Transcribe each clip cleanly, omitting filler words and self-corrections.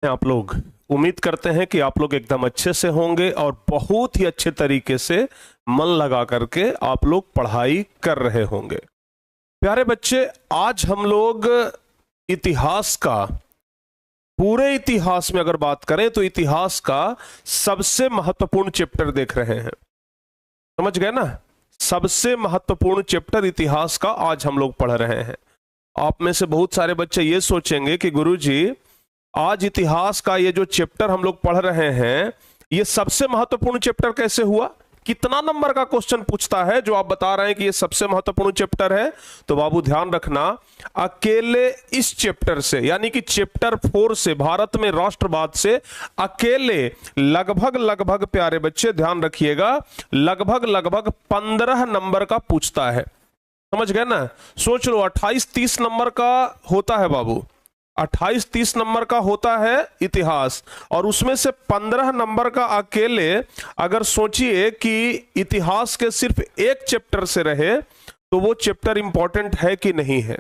आप लोग उम्मीद करते हैं कि आप लोग एकदम अच्छे से होंगे और बहुत ही अच्छे तरीके से मन लगा करके आप लोग पढ़ाई कर रहे होंगे। प्यारे बच्चे, आज हम लोग इतिहास का, पूरे इतिहास में अगर बात करें तो इतिहास का सबसे महत्वपूर्ण चैप्टर देख रहे हैं। समझ गए ना? सबसे महत्वपूर्ण चैप्टर इतिहास का आज हम लोग पढ़ रहे हैं। आप में से बहुत सारे बच्चे ये सोचेंगे कि गुरुजी, आज इतिहास का ये जो चैप्टर हम लोग पढ़ रहे हैं ये सबसे महत्वपूर्ण चैप्टर कैसे हुआ? कितना नंबर का क्वेश्चन पूछता है जो आप बता रहे हैं कि ये सबसे महत्वपूर्ण चैप्टर है? तो बाबू ध्यान रखना, अकेले इस चैप्टर से, यानी कि चैप्टर 4 से, भारत में राष्ट्रवाद से अकेले लगभग प्यारे बच्चे ध्यान रखिएगा, लगभग 15 नंबर का पूछता है। समझ गए ना? सोच लो, 28-30 नंबर का होता है बाबू, 28-30 नंबर का होता है इतिहास, और उसमें से 15 नंबर का अकेले, अगर सोचिए कि इतिहास के सिर्फ एक चैप्टर से रहे तो वो चैप्टर इंपॉर्टेंट है कि नहीं है?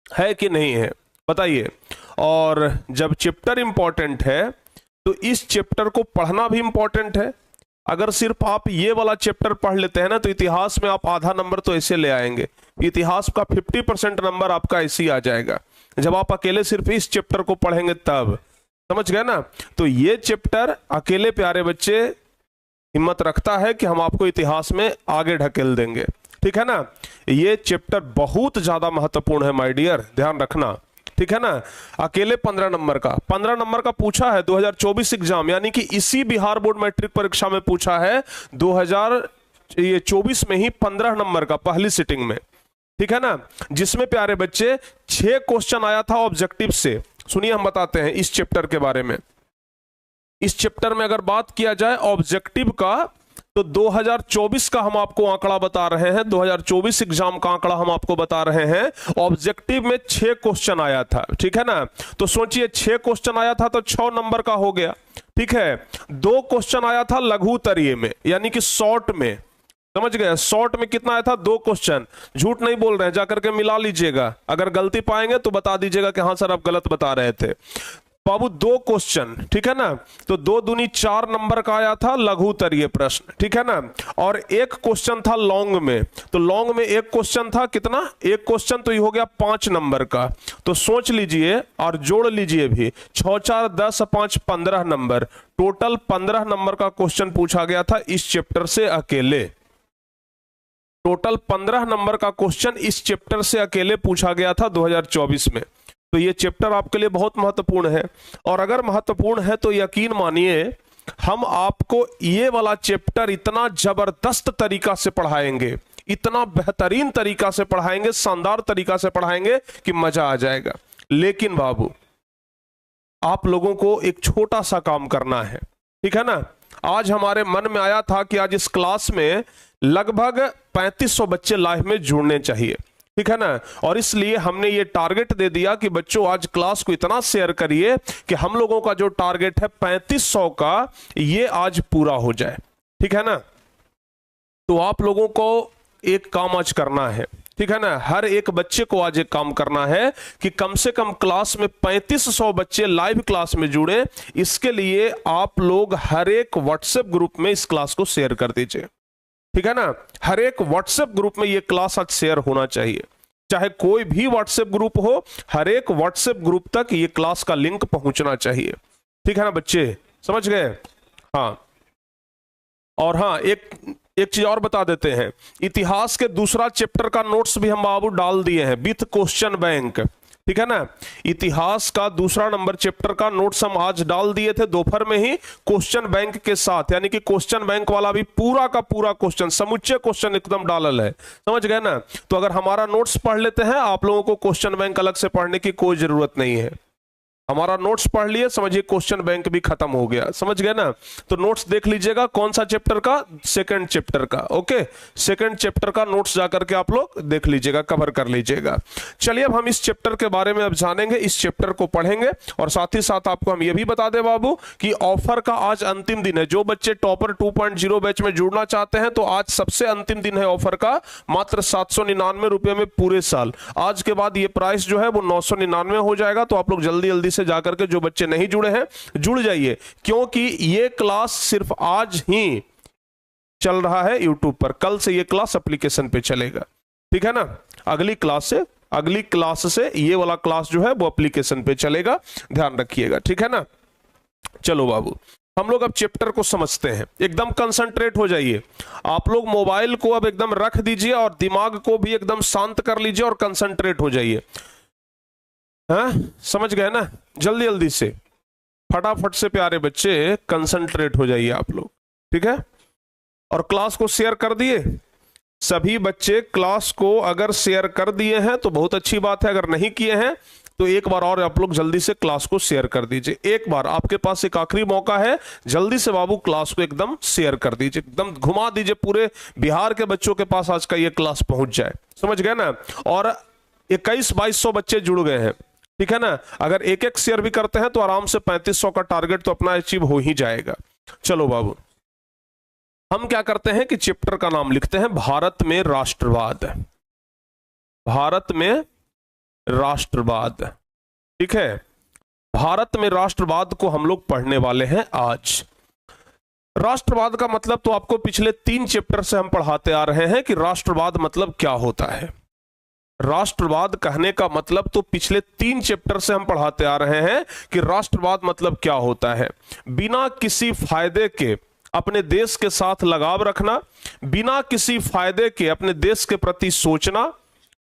है कि नहीं है? बताइए। और जब चैप्टर इंपॉर्टेंट है तो इस चैप्टर को पढ़ना भी इंपॉर्टेंट है। अगर सिर्फ आप ये वाला चैप्टर पढ़ लेते हैं ना तो इतिहास में आप आधा नंबर तो ऐसे ले आएंगे, इतिहास का 50% नंबर आपका ऐसे ही आ जाएगा जब आप अकेले सिर्फ इस चैप्टर को पढ़ेंगे तब। समझ गए ना? तो ये चैप्टर अकेले प्यारे बच्चे हिम्मत रखता है कि हम आपको इतिहास में आगे ढकेल देंगे। ठीक है ना? ये चैप्टर बहुत ज्यादा महत्वपूर्ण है माय डियर, ध्यान रखना। ठीक है ना? अकेले 15 नंबर का पूछा है 2024 एग्जाम, यानी कि इसी बिहार बोर्ड मैट्रिक परीक्षा में पूछा है 2024 में ही 15 नंबर का पहली सिटिंग में। ठीक है ना? जिसमें प्यारे बच्चे 6 क्वेश्चन आया था ऑब्जेक्टिव से। सुनिए, हम बताते हैं इस चैप्टर के बारे में। इस चैप्टर में अगर बात किया जाए ऑब्जेक्टिव का तो 2024 का हम आपको आंकड़ा बता रहे हैं, 2024 एग्जाम का आंकड़ा हम आपको बता रहे हैं। ऑब्जेक्टिव में 6 क्वेश्चन आया था। ठीक है ना? तो सोचिए, 6 क्वेश्चन आया था तो 6 नंबर का हो गया। ठीक है? 2 क्वेश्चन आया था लघु उत्तरीय में, यानी कि शॉर्ट में। समझ गए? शॉर्ट में कितना आया था? 2 क्वेश्चन। झूठ नहीं बोल रहे हैं, जाकर के मिला लीजिएगा, अगर गलती पाएंगे तो बता दीजिएगा कि हाँ सर आप गलत बता रहे थे। बाबू 2 क्वेश्चन, ठीक है ना? तो 2 दूनी 4 नंबर का आया था लघु उत्तरीय प्रश्न। ठीक है ना? और 1 क्वेश्चन था लॉन्ग में, तो लॉन्ग में 1 क्वेश्चन था, कितना? 1 क्वेश्चन, तो ये हो गया 5 नंबर का। तो सोच लीजिए और जोड़ लीजिए भी, 6 4 10 5 15 नंबर, टोटल 15 नंबर का क्वेश्चन पूछा गया था इस चैप्टर से अकेले। टोटल 15 नंबर का क्वेश्चन इस चैप्टर से अकेले पूछा गया था 2024 में। तो ये चैप्टर आपके लिए बहुत महत्वपूर्ण है, और अगर महत्वपूर्ण है तो यकीन मानिए हम आपको ये वाला चैप्टर इतना जबरदस्त तरीका से पढ़ाएंगे, इतना बेहतरीन तरीका से पढ़ाएंगे, शानदार तरीका से पढ़ाएंगे कि मजा आ जाएगा। लेकिन बाबू, आप लोगों को एक छोटा सा काम करना है। ठीक है ना? आज हमारे मन में आया था कि आज इस क्लास में लगभग 3500 बच्चे लाइव में जुड़ने चाहिए। ठीक है ना? और इसलिए हमने ये टारगेट दे दिया कि बच्चों आज क्लास को इतना शेयर करिए कि हम लोगों का जो टारगेट है 3500 का, ये आज पूरा हो जाए। ठीक है ना? तो आप लोगों को एक काम आज करना है। ठीक है ना? हर एक बच्चे को आज एक काम करना है कि कम से कम क्लास में 3500 बच्चे लाइव क्लास में जुड़े। इसके लिए आप लोग हर एक व्हाट्सएप ग्रुप में इस क्लास को शेयर कर दीजिए। ठीक है ना? हर एक व्हाट्सएप ग्रुप में ये क्लास आज शेयर होना चाहिए, चाहे कोई भी व्हाट्सएप ग्रुप हो, हर एक व्हाट्सएप ग्रुप तक ये क्लास का लिंक पहुंचना चाहिए। ठीक है ना बच्चे? समझ गए? हाँ। और हाँ, एक चीज और बता देते हैं, इतिहास के दूसरा चैप्टर का नोट्स भी हम बाबू डाल दिए हैं विथ क्वेश्चन बैंक। ठीक है ना? इतिहास का दूसरा नंबर चैप्टर का नोट्स हम आज डाल दिए थे दोपहर में ही, क्वेश्चन बैंक के साथ, यानी कि क्वेश्चन बैंक वाला भी पूरा का पूरा क्वेश्चन, समुच्चय क्वेश्चन एकदम डालल है। समझ गए ना? तो अगर हमारा नोट्स पढ़ लेते हैं, आप लोगों को क्वेश्चन बैंक अलग से पढ़ने की कोई जरूरत नहीं है। हमारा नोट्स पढ़ लिए, समझिए क्वेश्चन बैंक भी खत्म हो गया। समझ गए ना? तो नोट्स देख लीजिएगा, कौन सा चैप्टर का? सेकंड चैप्टर का। ओके, सेकंड चैप्टर का नोट्स जाकर के आप लोग देख लीजिएगा, कवर कर लीजिएगा। चलिए अब हम इस चैप्टर के बारे में अब जानेंगे, इस चैप्टर को पढ़ेंगे, और साथ ही साथ आपको हम ये भी बता दें बाबू कि ऑफर का आज अंतिम दिन है। जो बच्चे टॉपर 2.0 बैच में जुड़ना चाहते हैं तो आज सबसे अंतिम दिन है ऑफर का, मात्र 799 रुपए में पूरे साल। आज के बाद ये प्राइस जो है वो 999 हो जाएगा, तो आप लोग जल्दी जल्दी से जाकर के जो बच्चे नहीं जुड़े हैं जुड़ जाइए, क्योंकि ये क्लास सिर्फ आज ही चल रहा है यूट्यूब पर, कल से ये क्लास एप्लीकेशन पे चलेगा, ठीक है ना। अगली क्लास से ये वाला क्लास जो है वो एप्लीकेशन पे चलेगा, ध्यान रखिएगा, ठीक है ना। चलो बाबू, हम लोग अब चैप्टर को समझते हैं। एकदम कंसंट्रेट हो जाइए, आप लोग मोबाइल को अब एकदम रख दीजिए और दिमाग को भी एकदम शांत कर लीजिए और कंसंट्रेट हो जाइए। हाँ, समझ गए ना, जल्दी जल्दी से फटाफट से प्यारे बच्चे कंसंट्रेट हो जाइए आप लोग, ठीक है। और क्लास को शेयर कर दिए सभी बच्चे, क्लास को अगर शेयर कर दिए हैं तो बहुत अच्छी बात है, अगर नहीं किए हैं तो एक बार और आप लोग जल्दी से क्लास को शेयर कर दीजिए। एक बार आपके पास एक आखिरी मौका है, जल्दी से बाबू क्लास को एकदम शेयर कर दीजिए, एकदम घुमा दीजिए, पूरे बिहार के बच्चों के पास आज का ये क्लास पहुंच जाए, समझ गए ना। और 21-2200 बच्चे जुड़ गए हैं, ठीक है ना। अगर एक एक शेयर भी करते हैं तो आराम से 3500 का टारगेट तो अपना अचीव हो ही जाएगा। चलो बाबू, हम क्या करते हैं कि चैप्टर का नाम लिखते हैं भारत में राष्ट्रवाद। भारत में राष्ट्रवाद, ठीक है। भारत में राष्ट्रवाद को हम लोग पढ़ने वाले हैं आज। राष्ट्रवाद का मतलब तो आपको पिछले 3 चैप्टर से हम पढ़ाते आ रहे हैं कि राष्ट्रवाद मतलब क्या होता है। राष्ट्रवाद कहने का मतलब तो पिछले 3 चैप्टर से हम पढ़ाते आ रहे हैं कि राष्ट्रवाद मतलब क्या होता है। बिना किसी फायदे के अपने देश के साथ लगाव रखना, बिना किसी फायदे के अपने देश के प्रति सोचना,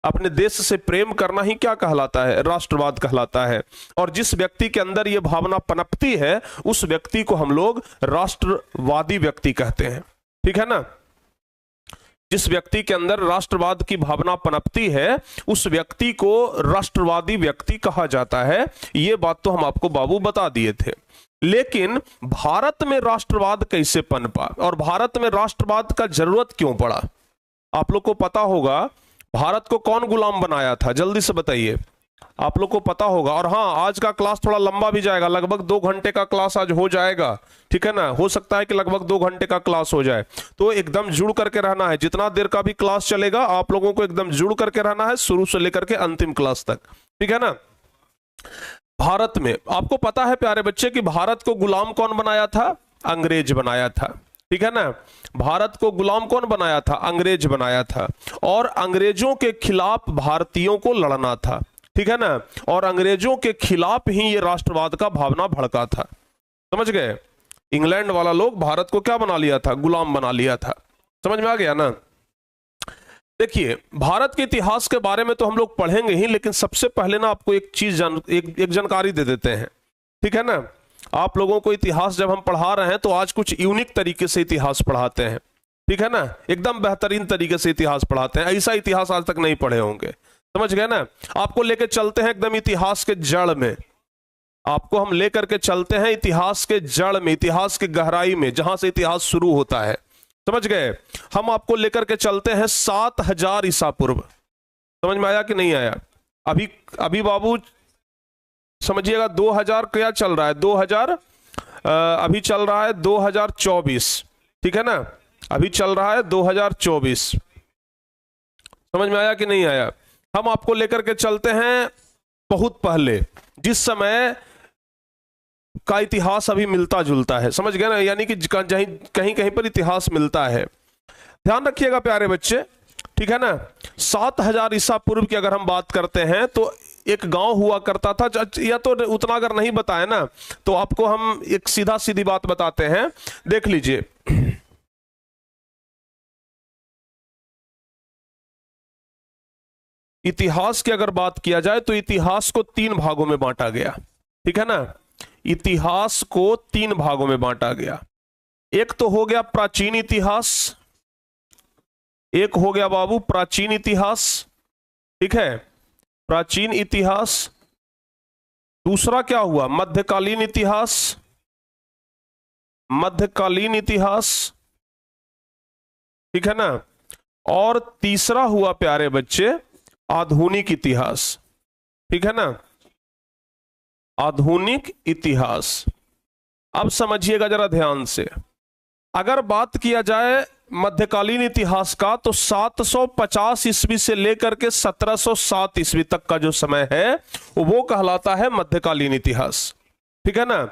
अपने देश से प्रेम करना ही क्या कहलाता है, राष्ट्रवाद कहलाता है। और जिस व्यक्ति के अंदर यह भावना पनपती है उस व्यक्ति को हम लोग राष्ट्रवादी व्यक्ति कहते हैं, ठीक है ना। जिस व्यक्ति के अंदर राष्ट्रवाद की भावना पनपती है उस व्यक्ति को राष्ट्रवादी व्यक्ति कहा जाता है। यह बात तो हम आपको बाबू बता दिए थे। लेकिन भारत में राष्ट्रवाद कैसे पनपा और भारत में राष्ट्रवाद का जरूरत क्यों पड़ा, आप लोग को पता होगा। भारत को कौन गुलाम बनाया था, जल्दी से बताइए, आप लोग को पता होगा। और हाँ, आज का क्लास थोड़ा लंबा भी जाएगा, लगभग 2 घंटे का क्लास आज हो जाएगा, ठीक है ना। हो सकता है कि लगभग 2 घंटे का क्लास हो जाए, तो एकदम जुड़ करके रहना है। जितना देर का भी क्लास चलेगा आप लोगों को एकदम जुड़ करके रहना है, शुरू से लेकर के अंतिम क्लास तक, ठीक है ना। भारत में आपको पता है प्यारे बच्चे कि भारत को गुलाम कौन बनाया था, अंग्रेज बनाया था, ठीक है ना। भारत को गुलाम कौन बनाया था, अंग्रेज बनाया था। और अंग्रेजों के खिलाफ भारतीयों को लड़ना था, ठीक है ना। और अंग्रेजों के खिलाफ ही ये राष्ट्रवाद का भावना भड़का था, समझ गए। इंग्लैंड वाला लोग भारत को क्या बना लिया था, गुलाम बना लिया था, समझ में आ गया ना। देखिए, भारत के इतिहास के बारे में तो हम लोग पढ़ेंगे ही, लेकिन सबसे पहले ना आपको एक चीज एक जानकारी दे देते हैं, ठीक है ना। आप लोगों को इतिहास जब हम पढ़ा रहे हैं तो आज कुछ यूनिक तरीके से इतिहास पढ़ाते हैं, ठीक है ना। एकदम बेहतरीन तरीके से इतिहास पढ़ाते हैं, ऐसा इतिहास आज तक नहीं पढ़े होंगे, समझ गए ना। आपको लेकर चलते हैं एकदम इतिहास के जड़ में, आपको हम लेकर के चलते हैं इतिहास के जड़ में, इतिहास की गहराई में, जहां से इतिहास शुरू होता है, समझ गए। हम आपको लेकर के चलते हैं 7000 ईसा पूर्व, समझ में आया कि नहीं आया। अभी बाबू समझिएगा 2000 क्या चल रहा है, 2000 अभी चल रहा है 2024, ठीक है ना। अभी चल रहा है 2024, समझ में आया कि नहीं आया। हम आपको लेकर के चलते हैं बहुत पहले, जिस समय का इतिहास अभी मिलता जुलता है, समझ गए ना। यानी कि कहीं कहीं पर इतिहास मिलता है, ध्यान रखिएगा प्यारे बच्चे, ठीक है ना। 7000 ईसा पूर्व की अगर हम बात करते हैं तो एक गांव हुआ करता था, या तो उतना अगर नहीं बताए ना तो आपको हम एक सीधा सीधी बात बताते हैं, देख लीजिए। इतिहास की अगर बात किया जाए तो इतिहास को 3 भागों में बांटा गया, ठीक है ना। इतिहास को 3 भागों में बांटा गया। एक तो हो गया प्राचीन इतिहास, एक हो गया बाबू प्राचीन इतिहास, ठीक है, प्राचीन इतिहास। दूसरा क्या हुआ, मध्यकालीन इतिहास, मध्यकालीन इतिहास, ठीक है ना। और तीसरा हुआ प्यारे बच्चे आधुनिक इतिहास, ठीक है ना, आधुनिक इतिहास। अब समझिएगा जरा ध्यान से, अगर बात किया जाए मध्यकालीन इतिहास का, तो 750 ईस्वी से लेकर के 1707 ईस्वी तक का जो समय है वो कहलाता है मध्यकालीन इतिहास। ठीक है ना,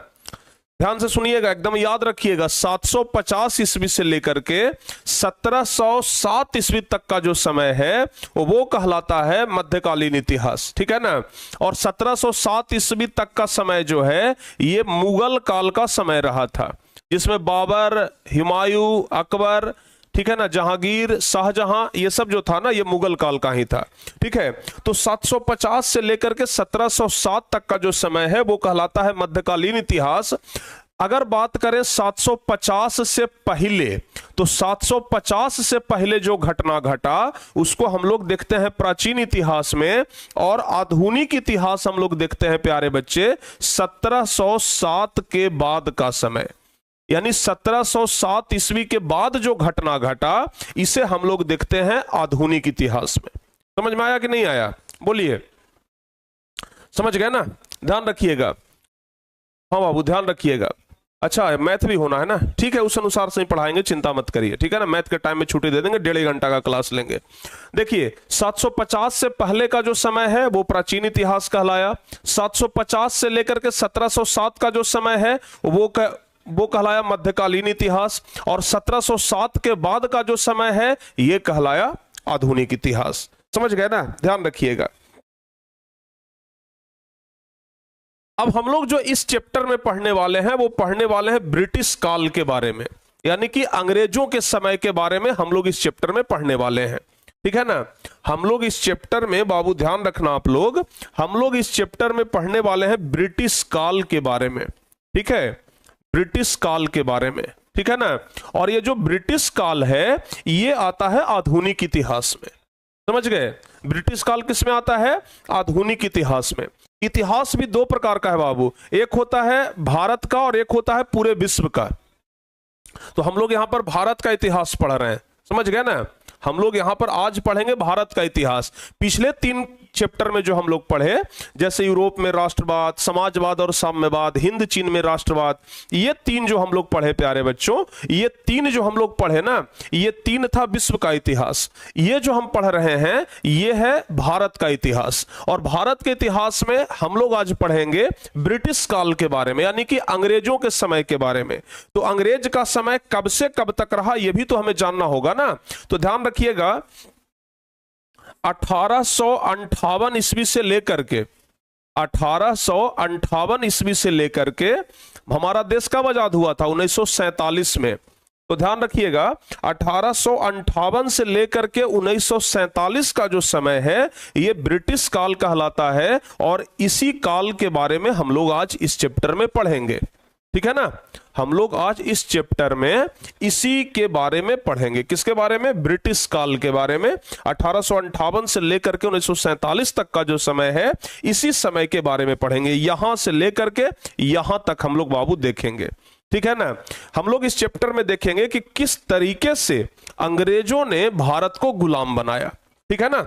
ध्यान से सुनिएगा, एकदम याद रखिएगा, 750 ईस्वी से लेकर के 1707 ईस्वी तक का जो समय है वो कहलाता है मध्यकालीन इतिहास। ठीक है ना, और 1707 ईस्वी तक का समय जो है ये मुगल काल का समय रहा था, जिसमें बाबर, हुमायूं, अकबर, ठीक है ना, जहांगीर, शाहजहां, ये सब जो था ना ये मुगल काल का ही था। ठीक है, तो 750 से लेकर के 1707 तक का जो समय है वो कहलाता है मध्यकालीन इतिहास। अगर बात करें 750 से पहले, तो 750 से पहले जो घटना घटा उसको हम लोग देखते हैं प्राचीन इतिहास में, और आधुनिक इतिहास हम लोग देखते हैं प्यारे बच्चे 1707 के बाद का समय, यानी 1707 ईस्वी के बाद जो घटना घटा इसे हम लोग देखते हैं आधुनिक इतिहास में। समझ में आया कि नहीं आया? बोलिए, समझ गए ना? ध्यान रखिएगा, हाँ बाबू ध्यान रखिएगा। अच्छा, मैथ भी होना है ना, ठीक है, उस अनुसार से ही पढ़ाएंगे, चिंता मत करिए। ठीक है ना, मैथ के टाइम में छुट्टी दे देंगे, 1.5 घंटा का क्लास लेंगे। देखिए 750 से पहले का जो समय है वो प्राचीन इतिहास कहलाया। 750 से लेकर के 1707 का जो समय है वो कहलाया मध्यकालीन इतिहास, और 1707 के बाद का जो समय है ये कहलाया आधुनिक इतिहास। समझ गए ना? ध्यान रखिएगा। अब हम लोग जो इस चैप्टर में पढ़ने वाले हैं वो पढ़ने वाले हैं ब्रिटिश काल के बारे में, यानी कि अंग्रेजों के समय के बारे में हम लोग इस चैप्टर में पढ़ने वाले हैं। ठीक है ना, हम लोग इस चैप्टर में, बाबू ध्यान रखना आप लोग, हम लोग इस चैप्टर में पढ़ने वाले हैं ब्रिटिश काल के बारे में। ठीक है, ब्रिटिश काल के बारे में। ठीक है ना, और ये जो ब्रिटिश काल है ये आता है आधुनिक इतिहास में। समझ गए? ब्रिटिश काल किस में आता है? आधुनिक इतिहास में। इतिहास भी 2 प्रकार का है बाबू, एक होता है भारत का और एक होता है पूरे विश्व का। तो हम लोग यहां पर भारत का इतिहास पढ़ रहे हैं, समझ गए ना? हम लोग यहां पर आज पढ़ेंगे भारत का इतिहास। पिछले 3 चैप्टर में जो हम लोग पढ़े, जैसे यूरोप में राष्ट्रवाद, समाजवाद और साम्यवाद, हिंद चीन में राष्ट्रवाद, ये 3 जो हम लोग पढ़े प्यारे बच्चों, ये 3 जो हम लोग पढ़े ना, ये 3 था विश्व का इतिहास। ये जो हम पढ़ रहे हैं ये है भारत का इतिहास, और भारत के इतिहास में हम लोग आज पढ़ेंगे ब्रिटिश काल के बारे में, यानी कि अंग्रेजों के समय के बारे में। तो अंग्रेज का समय कब से कब तक रहा ये भी तो हमें जानना होगा ना। तो ध्यान रखिएगा, 1858 ईस्वी से लेकर के 1858 ईस्वी से लेकर के हमारा देश कब आजाद हुआ था? 1947 में। तो ध्यान रखिएगा 1858 से लेकर के 1947 का जो समय है ये ब्रिटिश काल कहलाता है, और इसी काल के बारे में हम लोग आज इस चैप्टर में पढ़ेंगे। ठीक है ना, हम लोग आज इस चैप्टर में इसी के बारे में पढ़ेंगे। किसके बारे में? ब्रिटिश काल के बारे में। 1858 से लेकर के 1947 तक का जो समय है इसी समय के बारे में पढ़ेंगे, यहां से लेकर के यहां तक हम लोग बाबू देखेंगे। ठीक है ना, हम लोग इस चैप्टर में देखेंगे कि किस तरीके से अंग्रेजों ने भारत को गुलाम बनाया। ठीक है ना,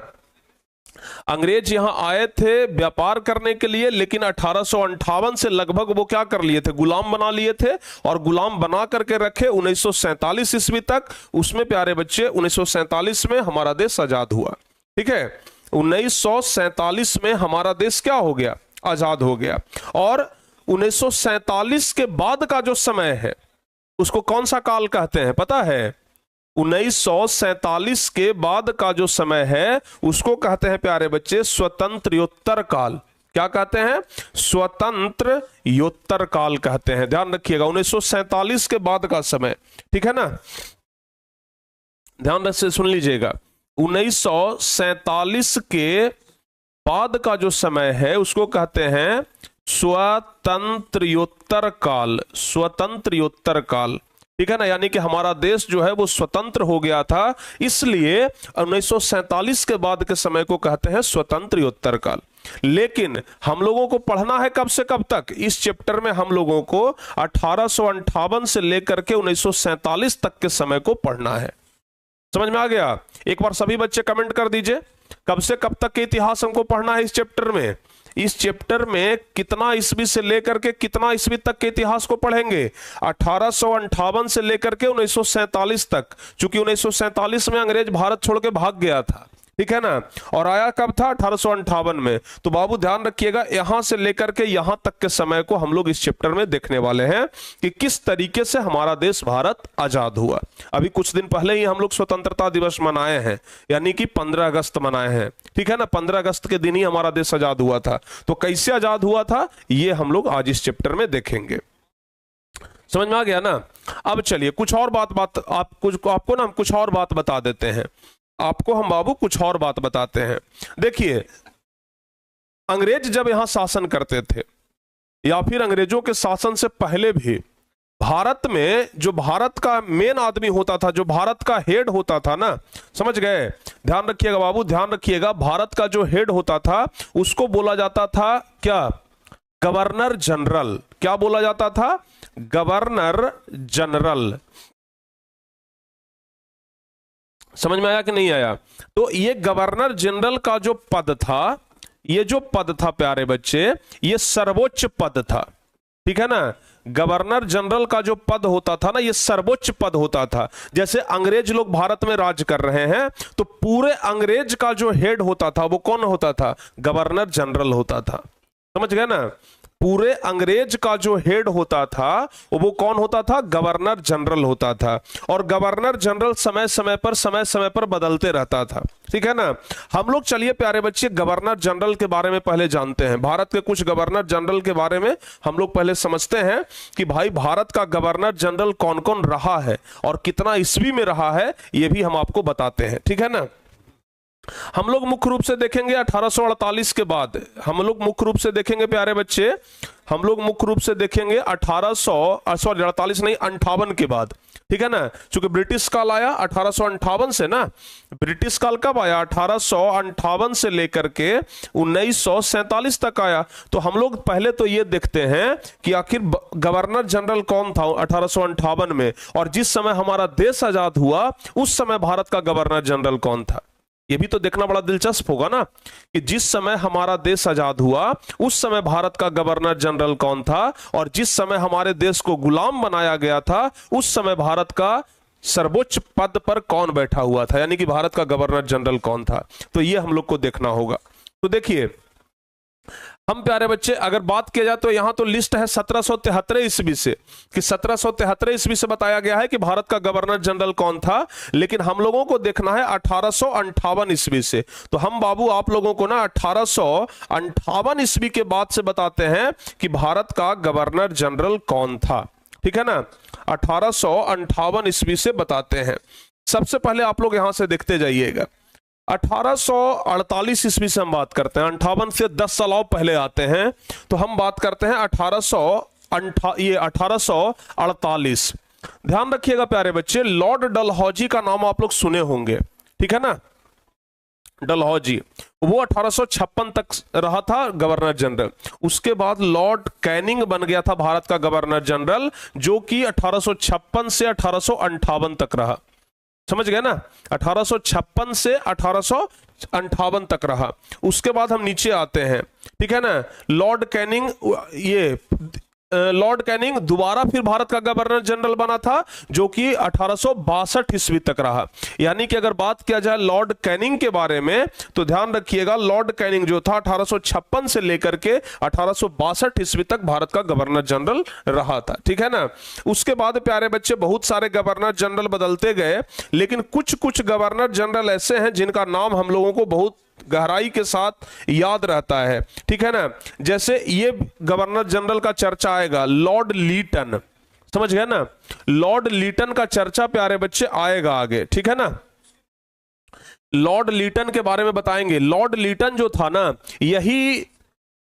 अंग्रेज यहां आए थे व्यापार करने के लिए, लेकिन 1858 से लगभग वो क्या कर लिए थे? गुलाम बना लिए थे, और गुलाम बना करके रखे 1947 ईस्वी तक। उसमें प्यारे बच्चे 1947 में हमारा देश आजाद हुआ। ठीक है, 1947 में हमारा देश क्या हो गया? आजाद हो गया। और 1947 के बाद का जो समय है उसको कौन सा काल कहते हैं पता है? 1947 के बाद का जो समय है उसको कहते हैं प्यारे बच्चे स्वतंत्रोत्तर काल। क्या कहते हैं? स्वतंत्र योत्तर काल कहते हैं। ध्यान रखिएगा, 1947 के बाद का समय। ठीक है ना, ध्यान से सुन लीजिएगा, 1947 के बाद का जो समय है उसको कहते हैं स्वतंत्रोत्तर काल। स्वतंत्रोत्तर काल, ठीक है ना, यानी कि हमारा देश जो है वो स्वतंत्र हो गया था, इसलिए 1947 के बाद के समय को कहते हैं स्वतंत्रोत्तर काल। लेकिन हम लोगों को पढ़ना है कब से कब तक? इस चैप्टर में हम लोगों को 1858 से लेकर के 1947 तक के समय को पढ़ना है। समझ में आ गया? एक बार सभी बच्चे कमेंट कर दीजिए, कब से कब तक के इतिहास हमको पढ़ना है इस चैप्टर में? इस चैप्टर में कितना ईस्वी से लेकर के कितना ईस्वी तक के इतिहास को पढ़ेंगे? 1858 से लेकर के 1947 तक, क्योंकि 1947 में अंग्रेज भारत छोड़ के भाग गया था, ठीक है ना, और आया कब था? 1858 में। तो बाबू ध्यान रखिएगा, यहां से लेकर के यहां तक के समय को हम लोग इस चैप्टर में देखने वाले हैं कि किस तरीके से हमारा देश भारत आजाद हुआ। अभी कुछ दिन पहले ही हम लोग स्वतंत्रता दिवस मनाए हैं, यानी कि 15 अगस्त मनाए हैं, ठीक है ना। 15 अगस्त के दिन ही हमारा देश आजाद हुआ था। तो कैसे आजाद हुआ था ये हम लोग आज इस चैप्टर में देखेंगे। समझ में आ गया ना? अब चलिए कुछ और आपको ना हम कुछ और बात बता देते हैं। आपको हम बाबू कुछ और बात बताते हैं। देखिए, अंग्रेज जब यहां शासन करते थे या फिर अंग्रेजों के शासन से पहले भी भारत में जो भारत का मेन आदमी होता था, जो भारत का हेड होता था ना, समझ गए? ध्यान रखिएगा बाबू, ध्यान रखिएगा, भारत का जो हेड होता था उसको बोला जाता था क्या? Governor general. क्या बोला जाता था? Governor general. समझ में आया कि नहीं आया? तो ये गवर्नर जनरल का जो पद था, ये जो पद था प्यारे बच्चे, ये सर्वोच्च पद था, ठीक है ना। गवर्नर जनरल का जो पद होता था ना, ये सर्वोच्च पद होता था। जैसे अंग्रेज लोग भारत में राज कर रहे हैं, तो पूरे अंग्रेज का जो हेड होता था वो कौन होता था? गवर्नर जनरल होता था। समझ गए ना? पूरे अंग्रेज का जो हेड होता था वो कौन होता था? गवर्नर जनरल होता था। और गवर्नर जनरल समय समय पर बदलते रहता था, ठीक है ना। हम लोग चलिए प्यारे बच्चे गवर्नर जनरल के बारे में पहले जानते हैं। भारत के कुछ गवर्नर जनरल के बारे में हम लोग पहले समझते हैं कि भाई भारत का गवर्नर जनरल कौन कौन रहा है और कितना ईस्वी में रहा है, ये भी हम आपको बताते हैं, ठीक है ना। हम लोग मुख्य रूप से देखेंगे 1848 के बाद, हम लोग मुख्य रूप से देखेंगे प्यारे बच्चे, हम लोग मुख्य रूप से देखेंगे 48 नहीं 58 के बाद, ठीक है ना। क्योंकि ब्रिटिश काल आया 1858 से ना। ब्रिटिश काल कब आया? 1858 से लेकर के 1947 तक आया। तो हम लोग पहले तो ये देखते हैं कि आखिर गवर्नर जनरल कौन था 1858 में, और जिस समय हमारा देश आजाद हुआ उस समय भारत का गवर्नर जनरल कौन था। ये भी तो देखना बड़ा दिलचस्प होगा ना कि जिस समय हमारा देश आजाद हुआ उस समय भारत का गवर्नर जनरल कौन था, और जिस समय हमारे देश को गुलाम बनाया गया था उस समय भारत का सर्वोच्च पद पर कौन बैठा हुआ था, यानी कि भारत का गवर्नर जनरल कौन था। तो ये हम लोग को देखना होगा। तो देखिए हम प्यारे बच्चे अगर बात किया जाए तो यहां तो लिस्ट है 1773 ईस्वी से, कि 1773 ईस्वी से बताया गया है कि भारत का गवर्नर जनरल कौन था, लेकिन हम लोगों को देखना है 1858 ईस्वी से। तो हम बाबू आप लोगों को ना 1858 ईस्वी के बाद से बताते हैं कि भारत का गवर्नर जनरल कौन था, ठीक है ना। 1858 ईस्वी से बताते हैं। सबसे पहले आप लोग यहां से देखते जाइएगा, 1848 ईस्वी से हम बात करते हैं। 58 से 10 साल और पहले आते हैं तो हम बात करते हैं 1848। ध्यान रखिएगा प्यारे बच्चे, लॉर्ड डलहौजी का नाम आप लोग सुने होंगे, ठीक है ना। डलहौजी वो 1856 तक रहा था गवर्नर जनरल। उसके बाद लॉर्ड कैनिंग बन गया था भारत का गवर्नर जनरल, जो कि 1856 से 1858 तक रहा। समझ गए ना? 1856 से 1858 तक रहा। उसके बाद हम नीचे आते हैं, ठीक है ना। लॉर्ड कैनिंग दोबारा फिर भारत का गवर्नर जनरल बना था, जो कि 1862 ईस्वी तक रहा। यानी कि अगर बात किया जाए लॉर्ड कैनिंग के बारे में तो ध्यान रखिएगा, लॉर्ड कैनिंग जो था 1856 से लेकर के 1862 ईस्वी तक भारत का गवर्नर जनरल रहा था, ठीक है ना। उसके बाद प्यारे बच्चे बहुत सारे गवर्नर जनरल बदलते गए, लेकिन कुछ कुछ गवर्नर जनरल ऐसे हैं जिनका नाम हम लोगों को बहुत गहराई के साथ याद रहता है, ठीक है ना। जैसे ये गवर्नर जनरल का चर्चा आएगा, लॉर्ड लीटन। समझ गए ना? लॉर्ड लीटन का चर्चा प्यारे बच्चे आएगा आगे, ठीक है ना। लॉर्ड लीटन के बारे में बताएंगे। लॉर्ड लीटन जो था ना, यही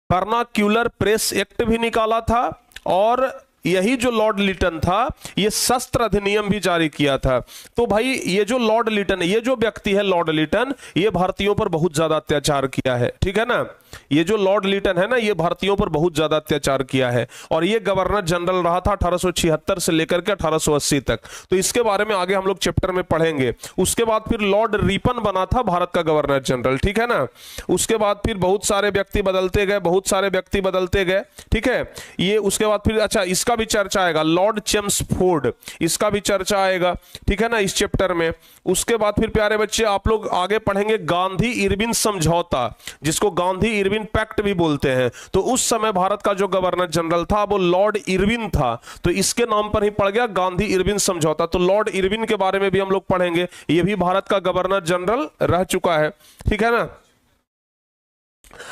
वर्नाक्यूलर प्रेस एक्ट भी निकाला था, और यही जो लॉर्ड लिटन था ये शस्त्र अधिनियम भी जारी किया था। तो भाई ये जो लॉर्ड लिटन, ये जो व्यक्ति है लॉर्ड लिटन, ये भारतीयों पर बहुत ज्यादा अत्याचार किया है, ठीक है ना। ये जो लॉर्ड लिटन है ना, ये भारतीयों पर बहुत ज्यादा अत्याचार किया है और ये गवर्नर जनरल रहा था 1876 से लेकर के 1880 तक। तो इसके बारे में आगे हम लोग चैप्टर में पढ़ेंगे। उसके बाद फिर लॉर्ड रिपन बना था भारत का गवर्नर जनरल, ठीक है ना। उसके बाद फिर बहुत सारे व्यक्ति बदलते गए, बहुत सारे व्यक्ति बदलते गए, ठीक है। ये उसके बाद फिर अच्छा इसका भी चर्चा आएगा, लॉर्ड चेम्सफोर्ड, इसका भी चर्चा आएगा, ठीक है ना, इस चैप्टर में। उसके बाद फिर प्यारे बच्चे आप लोग आगे पढ़ेंगे गांधी इरविन समझौता, जिसको गांधी इरविन पैक्ट भी बोलते हैं। तो उस समय भारत का जो गवर्नर जनरल था वो लॉर्ड इरविन था, तो इसके नाम पर ही पड़ गया गांधी इरविन समझौता। तो लॉर्ड इरविन के बारे में भी हम लोग पढ़ेंगे, ये भी भारत का गवर्नर जनरल रह चुका है, ठीक है ना।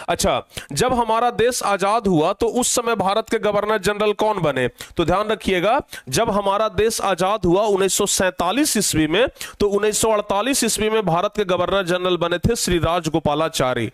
अच्छा, जब हमारा देश आजाद हुआ तो उस समय भारत के गवर्नर जनरल कौन बने? तो ध्यान रखिएगा, जब हमारा देश आजाद हुआ 1947 ईस्वी में, तो 1948 ईस्वी में भारत के गवर्नर जनरल बने थे श्री राजगोपालाचारी।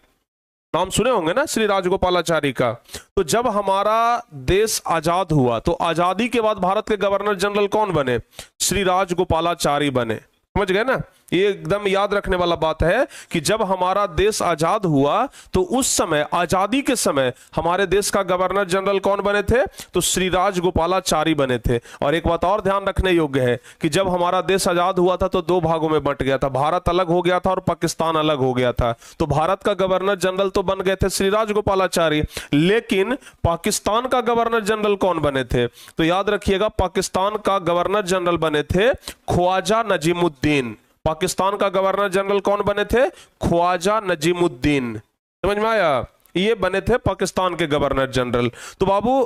नाम सुने होंगे ना श्री राजगोपालाचारी का। तो जब हमारा देश आजाद हुआ तो आजादी के बाद भारत के गवर्नर जनरल कौन बने? श्री राजगोपालाचारी बने। समझ गए ना, ये एकदम याद रखने वाला बात है कि जब हमारा देश आजाद हुआ तो उस समय आजादी के समय हमारे देश का गवर्नर जनरल कौन बने थे? तो श्री राजगोपालाचारी बने थे। और एक बात और ध्यान रखने योग्य है कि जब हमारा देश आजाद हुआ था तो दो भागों में बंट गया था, भारत अलग हो गया था और पाकिस्तान अलग हो गया था। तो भारत का गवर्नर जनरल तो बन गए थे श्री राजगोपालाचारी, लेकिन पाकिस्तान का गवर्नर जनरल कौन बने थे? तो याद रखिएगा, पाकिस्तान का गवर्नर जनरल बने थे ख्वाजा नजीमुद्दीन। पाकिस्तान का गवर्नर जनरल कौन बने थे? ख्वाजा नजीमुद्दीन। समझ में आया? ये बने थे पाकिस्तान के गवर्नर जनरल। तो बाबू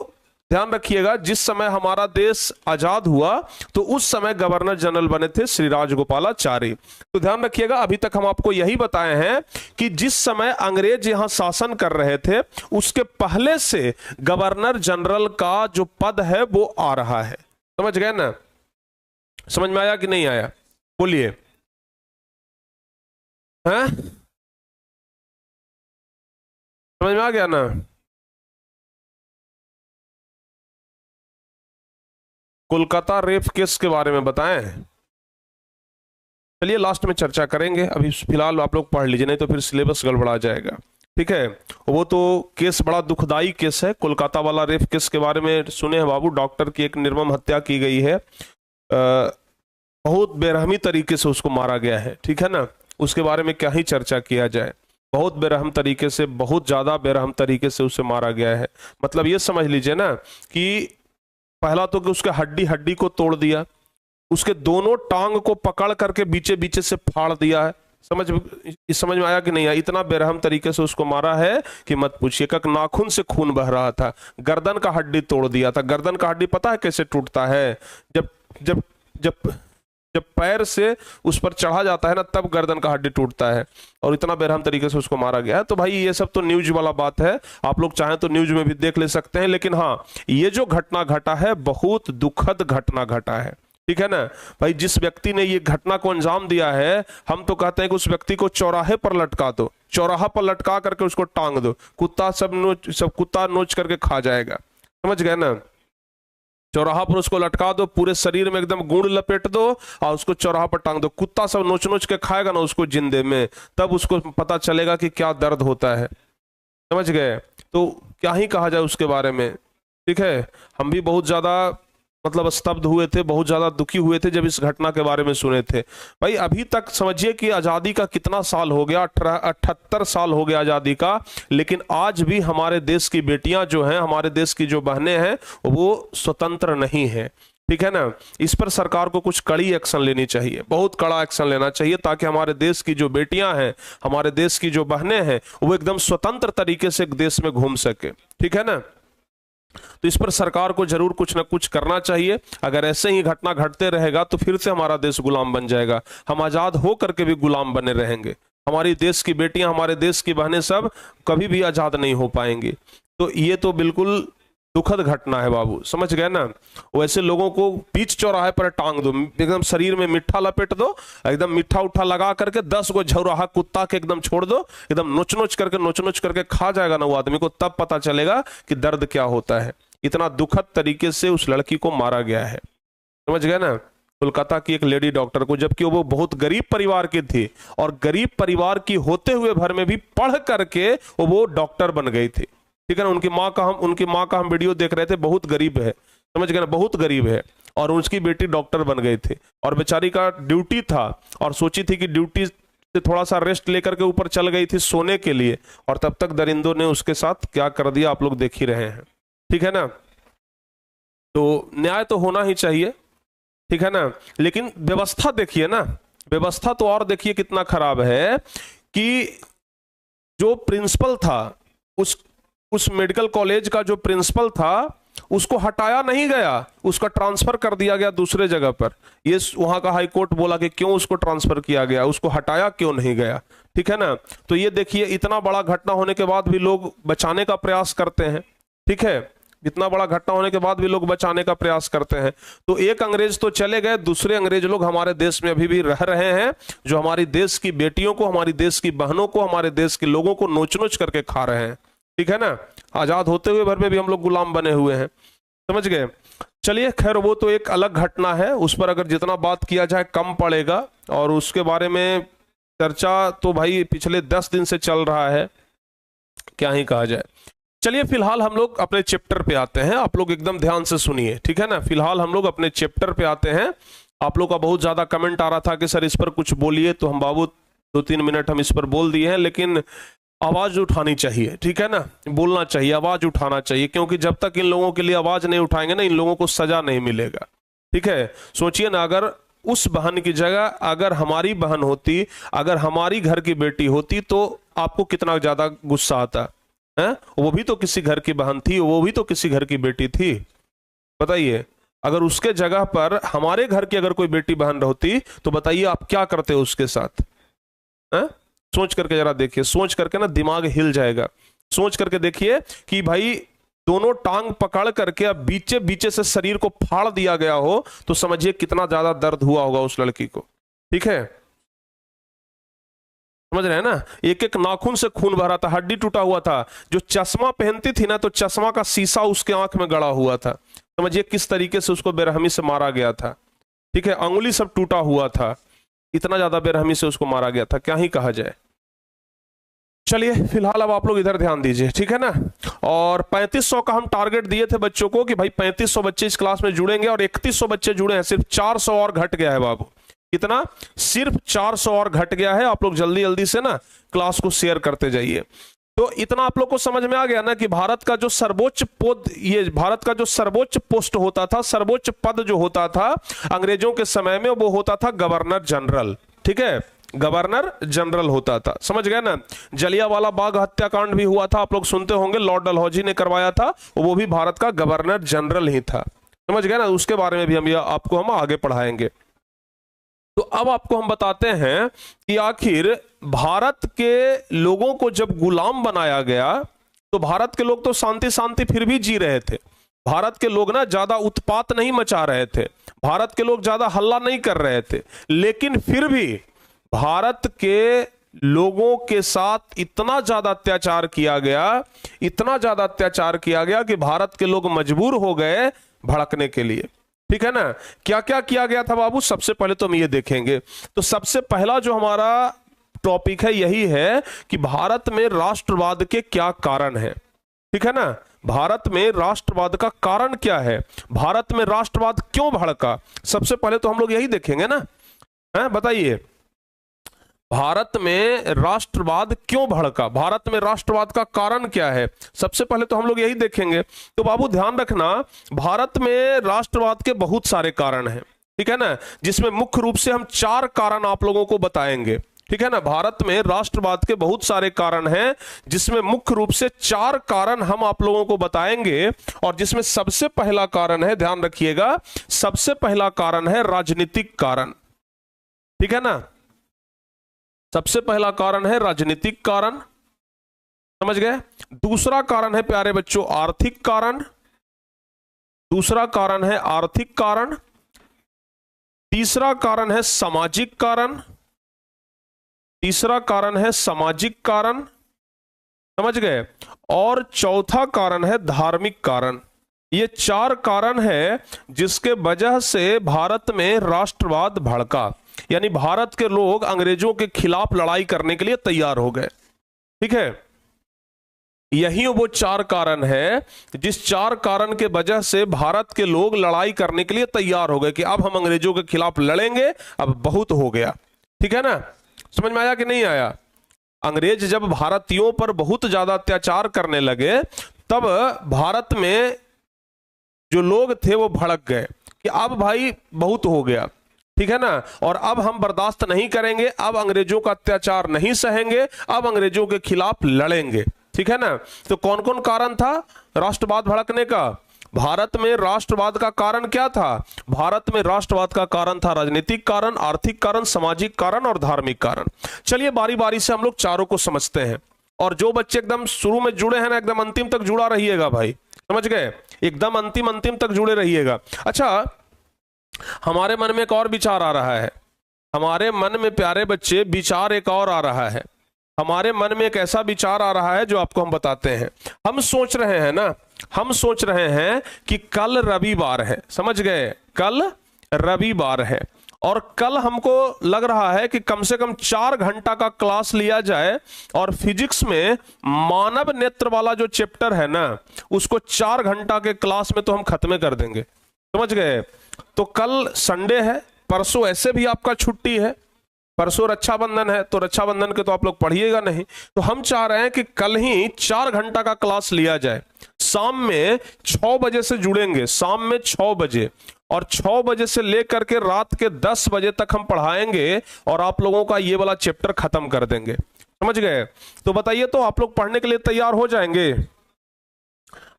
ध्यान रखिएगा, जिस समय हमारा देश आजाद हुआ तो उस समय गवर्नर जनरल बने थे श्री राजगोपालाचारी। तो ध्यान रखिएगा, अभी तक हम आपको यही बताए हैं कि जिस समय अंग्रेज यहां शासन कर रहे थे उसके पहले से गवर्नर जनरल का जो पद है वो आ रहा है। समझ गए ना? समझ में आया कि नहीं आया? बोलिए। हैं? समझ में आ गया ना? कोलकाता रेप केस के बारे में बताएं। चलिए लास्ट में चर्चा करेंगे, अभी फिलहाल आप लोग पढ़ लीजिए, नहीं तो फिर सिलेबस गड़बड़ा जाएगा, ठीक है। वो तो केस बड़ा दुखदाई केस है, कोलकाता वाला रेप केस के बारे में सुने हैं बाबू। डॉक्टर की एक निर्मम हत्या की गई है, बहुत बेरहमी तरीके से उसको मारा गया है, ठीक है ना। उसके बारे में क्या ही चर्चा किया जाए, बहुत बेरहम तरीके से, बहुत ज्यादा बेरहम तरीके से उसे मारा गया है। मतलब ये समझ लीजिए ना कि पहला तो कि उसके हड्डी हड्डी को तोड़ दिया, उसके दोनों टांग को पकड़ करके बीचे बीचे से फाड़ दिया है। समझ में आया कि नहीं आया? इतना बेरहम तरीके से उसको मारा है कि मत पूछिए। एक नाखून से खून बह रहा था, गर्दन का हड्डी तोड़ दिया था। गर्दन का हड्डी पता है कैसे टूटता है? जब जब जब जब पैर से उस पर चढ़ा जाता है ना, तब गर्दन का हड्डी टूटता है। और इतना बेरहम तरीके से उसको मारा गया है। तो भाई ये सब तो न्यूज वाला बात है, आप लोग चाहें तो न्यूज में भी देख ले सकते हैं। लेकिन हाँ, ये जो घटना घटा है बहुत दुखद घटना घटा है, ठीक है ना भाई। जिस व्यक्ति ने ये घटना को अंजाम दिया है, हम तो कहते हैं कि उस व्यक्ति को चौराहे पर लटका दो, चौराहा पर लटका करके उसको टांग दो, कुत्ता सब कुत्ता नोच करके खा जाएगा। समझ गए ना? चौराहा पर उसको लटका दो, पूरे शरीर में एकदम गुण लपेट दो और उसको चौराहा पर टांग दो, कुत्ता सब नोच नोच के खाएगा ना उसको जिंदे में, तब उसको पता चलेगा कि क्या दर्द होता है। समझ गए? तो क्या ही कहा जाए उसके बारे में, ठीक है। हम भी बहुत ज्यादा मतलब स्तब्ध हुए थे, बहुत ज्यादा दुखी हुए थे जब इस घटना के बारे में सुने थे। भाई अभी तक समझिए कि आजादी का कितना साल हो गया, 78 साल हो गया आजादी का, लेकिन आज भी हमारे देश की बेटियां जो हैं, हमारे देश की जो बहनें हैं, वो स्वतंत्र नहीं है, ठीक है ना। इस पर सरकार को कुछ कड़ी एक्शन लेनी चाहिए, बहुत कड़ा एक्शन लेना चाहिए, ताकि हमारे देश की जो बेटियां हैं, हमारे देश की जो बहनें हैं, वो एकदम स्वतंत्र तरीके से देश में घूम सके, ठीक है ना। तो इस पर सरकार को जरूर कुछ ना कुछ करना चाहिए। अगर ऐसे ही घटना घटते रहेगा तो फिर से हमारा देश गुलाम बन जाएगा, हम आजाद हो करके भी गुलाम बने रहेंगे। हमारी देश की बेटियां, हमारे देश की बहनें सब कभी भी आजाद नहीं हो पाएंगी। तो ये तो बिल्कुल दुखद घटना है बाबू, समझ गए ना। वैसे लोगों को बीच चौराहे पर टांग दो, एकदम शरीर में मिठा लपेट दो, एकदम मिठा उठा लगा करके 10 गो झौराहा कुत्ता के एकदम छोड़ दो, एकदम नोच नोच करके खा जाएगा ना वो आदमी को, तब पता चलेगा कि दर्द क्या होता है। इतना दुखद तरीके से उस लड़की को मारा गया है, समझ गए ना। कोलकाता की एक लेडी डॉक्टर को, जबकि वो बहुत गरीब परिवार की थी और गरीब परिवार की होते हुए भर में भी पढ़ करके वो डॉक्टर बन गई थी। ठीक है ना। उनकी माँ का हम वीडियो देख रहे थे, बहुत गरीब है, समझ गए ना, बहुत गरीब है, और उसकी बेटी डॉक्टर बन गई थी और बेचारी का ड्यूटी था और सोची थी कि ड्यूटी से थोड़ा सा रेस्ट लेकर के ऊपर चल गई थी सोने के लिए, और तब तक दरिंदों ने उसके साथ क्या कर दिया आप लोग देख ही रहे हैं। ठीक है ना। तो न्याय तो होना ही चाहिए, ठीक है ना, लेकिन व्यवस्था देखिए ना, व्यवस्था तो और देखिए कितना खराब है कि जो प्रिंसिपल था, उस मेडिकल कॉलेज का जो प्रिंसिपल था उसको हटाया नहीं गया, उसका ट्रांसफर कर दिया गया दूसरे जगह पर। ये वहां का हाई कोर्ट बोला कि क्यों उसको ट्रांसफर किया गया, उसको हटाया क्यों नहीं गया। ठीक है ना। तो ये देखिए, इतना बड़ा घटना होने के बाद भी लोग बचाने का प्रयास करते हैं। ठीक है, इतना बड़ा घटना होने के बाद भी लोग बचाने का प्रयास करते हैं। तो एक अंग्रेज तो चले गए, दूसरे अंग्रेज लोग हमारे देश में अभी भी रह रहे हैं, जो हमारी देश की बेटियों को, हमारी देश की बहनों को, हमारे देश के लोगों को नोच नोच करके खा रहे हैं। ठीक है ना। आजाद होते हुए भर में भी हम लोग गुलाम बने हुए हैं, समझ गए। चलिए खैर, वो तो एक अलग घटना है, उस पर अगर जितना बात किया जाए कम पड़ेगा, और उसके बारे में चर्चा तो भाई पिछले 10 दिन से चल रहा है, क्या ही कहा जाए। चलिए फिलहाल हम लोग अपने चैप्टर पे आते हैं, आप लोग एकदम ध्यान से सुनिए। ठीक है ना। फिलहाल हम लोग अपने चैप्टर पे आते हैं। आप लोग का बहुत ज्यादा कमेंट आ रहा था कि सर इस पर कुछ बोलिए, तो हम बाबू 2-3 मिनट हम इस पर बोल दिए हैं, लेकिन आवाज उठानी चाहिए। ठीक है ना, बोलना चाहिए, आवाज उठाना चाहिए, क्योंकि जब तक इन लोगों के लिए आवाज नहीं उठाएंगे ना, इन लोगों को सजा नहीं मिलेगा। ठीक है। सोचिए ना, अगर उस बहन की जगह अगर हमारी बहन होती, अगर हमारी घर की बेटी होती, तो आपको कितना ज्यादा गुस्सा आता है। वो भी तो किसी घर की बहन थी, वो भी तो किसी घर की बेटी थी। बताइए, अगर उसके जगह पर हमारे घर की अगर कोई बेटी बहन होती, तो बताइए आप क्या करते उसके साथ। है? सोच करके जरा देखिए, सोच करके ना दिमाग हिल जाएगा। सोच करके देखिए कि भाई दोनों टांग पकड़ करके अब बीचे बीचे से शरीर को फाड़ दिया गया हो, तो समझिए कितना ज्यादा दर्द हुआ होगा उस लड़की को। ठीक है, समझ रहे हैं ना। एक एक नाखून से खून बह रहा था, हड्डी टूटा हुआ था। जो चश्मा पहनती थी ना, तो चश्मा का शीशा उसके आंख में गड़ा हुआ था। समझिए किस तरीके से उसको बेरहमी से मारा गया था। ठीक है, अंगुली सब टूटा हुआ था, इतना ज्यादा बेरहमी से उसको मारा गया था, क्या ही कहा जाए। चलिए फिलहाल अब आप लोग इधर ध्यान दीजिए। ठीक है ना। और 3500 का हम टारगेट दिए थे बच्चों को कि भाई 3500 बच्चे इस क्लास में जुड़ेंगे, और 3100 बच्चे जुड़े हैं, सिर्फ 400 और घट गया है बाबू। कितना? सिर्फ 400 और घट गया है। आप लोग जल्दी जल्दी से ना क्लास को शेयर करते जाइए। तो इतना आप लोग को समझ में आ गया ना कि भारत का जो सर्वोच्च पद, ये भारत का जो सर्वोच्च पोस्ट होता था, सर्वोच्च पद जो होता था अंग्रेजों के समय में, वो होता था गवर्नर जनरल। ठीक है, गवर्नर जनरल होता था, समझ गए ना। जलियांवाला बाग हत्याकांड भी हुआ था, आप लोग सुनते होंगे, लॉर्ड डलहौजी ने करवाया था, वो भी भारत का गवर्नर जनरल ही था, समझ गए ना। उसके बारे में भी हम आगे पढ़ाएंगे। तो अब आपको हम बताते हैं कि आखिर भारत के लोगों को जब गुलाम बनाया गया, तो भारत के लोग तो शांति शांति फिर भी जी रहे थे। भारत के लोग ना ज्यादा उत्पात नहीं मचा रहे थे, भारत के लोग ज्यादा हल्ला नहीं कर रहे थे, लेकिन फिर भी भारत के लोगों के साथ इतना ज्यादा अत्याचार किया गया, इतना ज्यादा अत्याचार किया गया कि भारत के लोग मजबूर हो गए भड़कने के लिए। ठीक है ना। क्या क्या किया गया था बाबू, सबसे पहले तो हम ये देखेंगे। तो सबसे पहला जो हमारा टॉपिक है यही है कि भारत में राष्ट्रवाद के क्या कारण है। ठीक है ना, भारत में राष्ट्रवाद का कारण क्या है, भारत में राष्ट्रवाद क्यों भड़का, सबसे पहले तो हम लोग यही देखेंगे ना। बताइए, भारत में राष्ट्रवाद क्यों भड़का, भारत में राष्ट्रवाद का कारण क्या है, सबसे पहले तो हम लोग यही देखेंगे। तो बाबू ध्यान रखना, भारत में राष्ट्रवाद के बहुत सारे कारण हैं। ठीक है ना, जिसमें मुख्य रूप से हम 4 कारण आप लोगों को बताएंगे। ठीक है ना, भारत में राष्ट्रवाद के बहुत सारे कारण हैं, जिसमें मुख्य रूप से 4 कारण हम आप लोगों को बताएंगे। और जिसमें सबसे पहला कारण है, ध्यान रखिएगा, सबसे पहला कारण है राजनीतिक कारण। ठीक है ना, सबसे पहला कारण है राजनीतिक कारण, समझ गए। दूसरा कारण है प्यारे बच्चों आर्थिक कारण, दूसरा कारण है आर्थिक कारण। तीसरा कारण है सामाजिक कारण, तीसरा कारण है सामाजिक कारण, समझ गए। और चौथा कारण है धार्मिक कारण। ये 4 कारण है जिसके वजह से भारत में राष्ट्रवाद भड़का, यानी भारत के लोग अंग्रेजों के खिलाफ लड़ाई करने के लिए तैयार हो गए। ठीक है, यही वो 4 कारण है जिस 4 कारण के वजह से भारत के लोग लड़ाई करने के लिए तैयार हो गए कि अब हम अंग्रेजों के खिलाफ लड़ेंगे, अब बहुत हो गया। ठीक है ना, समझ में आया कि नहीं आया? अंग्रेज जब भारतीयों पर बहुत ज्यादा अत्याचार करने लगे तब भारत में जो लोग थे वो भड़क गए कि अब भाई बहुत हो गया। ठीक है ना, और अब हम बर्दाश्त नहीं करेंगे, अब अंग्रेजों का अत्याचार नहीं सहेंगे, अब अंग्रेजों के खिलाफ लड़ेंगे। ठीक है ना, तो कौन कौन कारण था राष्ट्रवाद भड़कने का? भारत में राष्ट्रवाद का कारण क्या था? भारत में राष्ट्रवाद का कारण था राजनीतिक कारण, आर्थिक कारण, सामाजिक कारण और धार्मिक कारण। चलिए बारी बारी से हम लोग चारों को समझते हैं, और जो बच्चे एकदम शुरू में जुड़े हैं ना, एकदम अंतिम तक जुड़ा रहिएगा भाई, समझ गए? एकदम अंतिम तक जुड़े रहिएगा। अच्छा, हमारे मन में एक और विचार आ रहा है, हमारे मन में प्यारे बच्चे विचार एक और आ रहा है, हमारे मन में एक ऐसा विचार आ रहा है जो आपको हम बताते हैं। हम सोच रहे हैं ना, हम सोच रहे हैं कि कल रविवार है, समझ गए? कल रविवार है और कल हमको लग रहा है कि कम से कम 4 घंटा का क्लास लिया जाए और फिजिक्स में मानव नेत्र वाला जो चैप्टर है ना उसको 4 घंटा के क्लास में तो हम खत्म कर देंगे, समझ गए? तो कल संडे है, परसों ऐसे भी आपका छुट्टी है, परसों रक्षाबंधन है, तो रक्षाबंधन के तो आप लोग पढ़िएगा नहीं, तो हम चाह रहे हैं कि कल ही 4 घंटा का क्लास लिया जाए। शाम में 6 बजे से जुड़ेंगे, शाम में 6 बजे, और 6 बजे से लेकर के रात के 10 बजे तक हम पढ़ाएंगे और आप लोगों का ये वाला चैप्टर खत्म कर देंगे, समझ गए? तो बताइए, तो आप लोग पढ़ने के लिए तैयार हो जाएंगे?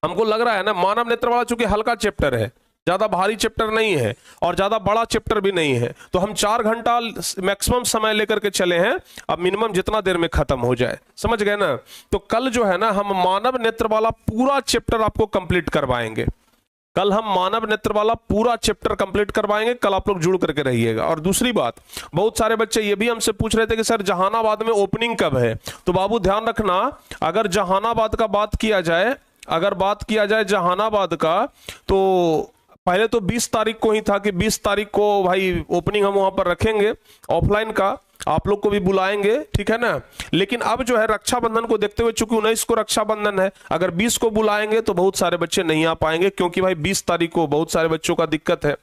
हमको लग रहा है ना, मानव नेत्र वाला चूंकि हल्का चैप्टर है, ज्यादा भारी चैप्टर नहीं है और ज्यादा बड़ा चैप्टर भी नहीं है, तो हम 4 घंटा मैक्सिमम समय लेकर के चले हैं, अब मिनिमम जितना देर में खत्म हो जाए, समझ गए ना? तो कल जो है ना हम मानव नेत्र वाला पूरा चैप्टर आपको कंप्लीट करवाएंगे, कल हम मानव नेत्र वाला पूरा चैप्टर कंप्लीट करवाएंगे, कल आप लोग जुड़ करके रहिएगा। और दूसरी बात, बहुत सारे बच्चे ये भी हमसे पूछ रहे थे कि सर जहानाबाद में ओपनिंग कब है? तो बाबू ध्यान रखना, अगर जहानाबाद का बात किया जाए, अगर बात किया जाए जहानाबाद का, तो पहले तो 20 तारीख को ही था कि 20 तारीख को भाई ओपनिंग हम वहां पर रखेंगे ऑफलाइन का, आप लोग को भी बुलाएंगे, ठीक है ना? लेकिन अब जो है रक्षाबंधन को देखते हुए, चूंकि 19 को रक्षाबंधन है, अगर 20 को बुलाएंगे तो बहुत सारे बच्चे नहीं आ पाएंगे, क्योंकि भाई 20 तारीख को बहुत सारे बच्चों का दिक्कत है,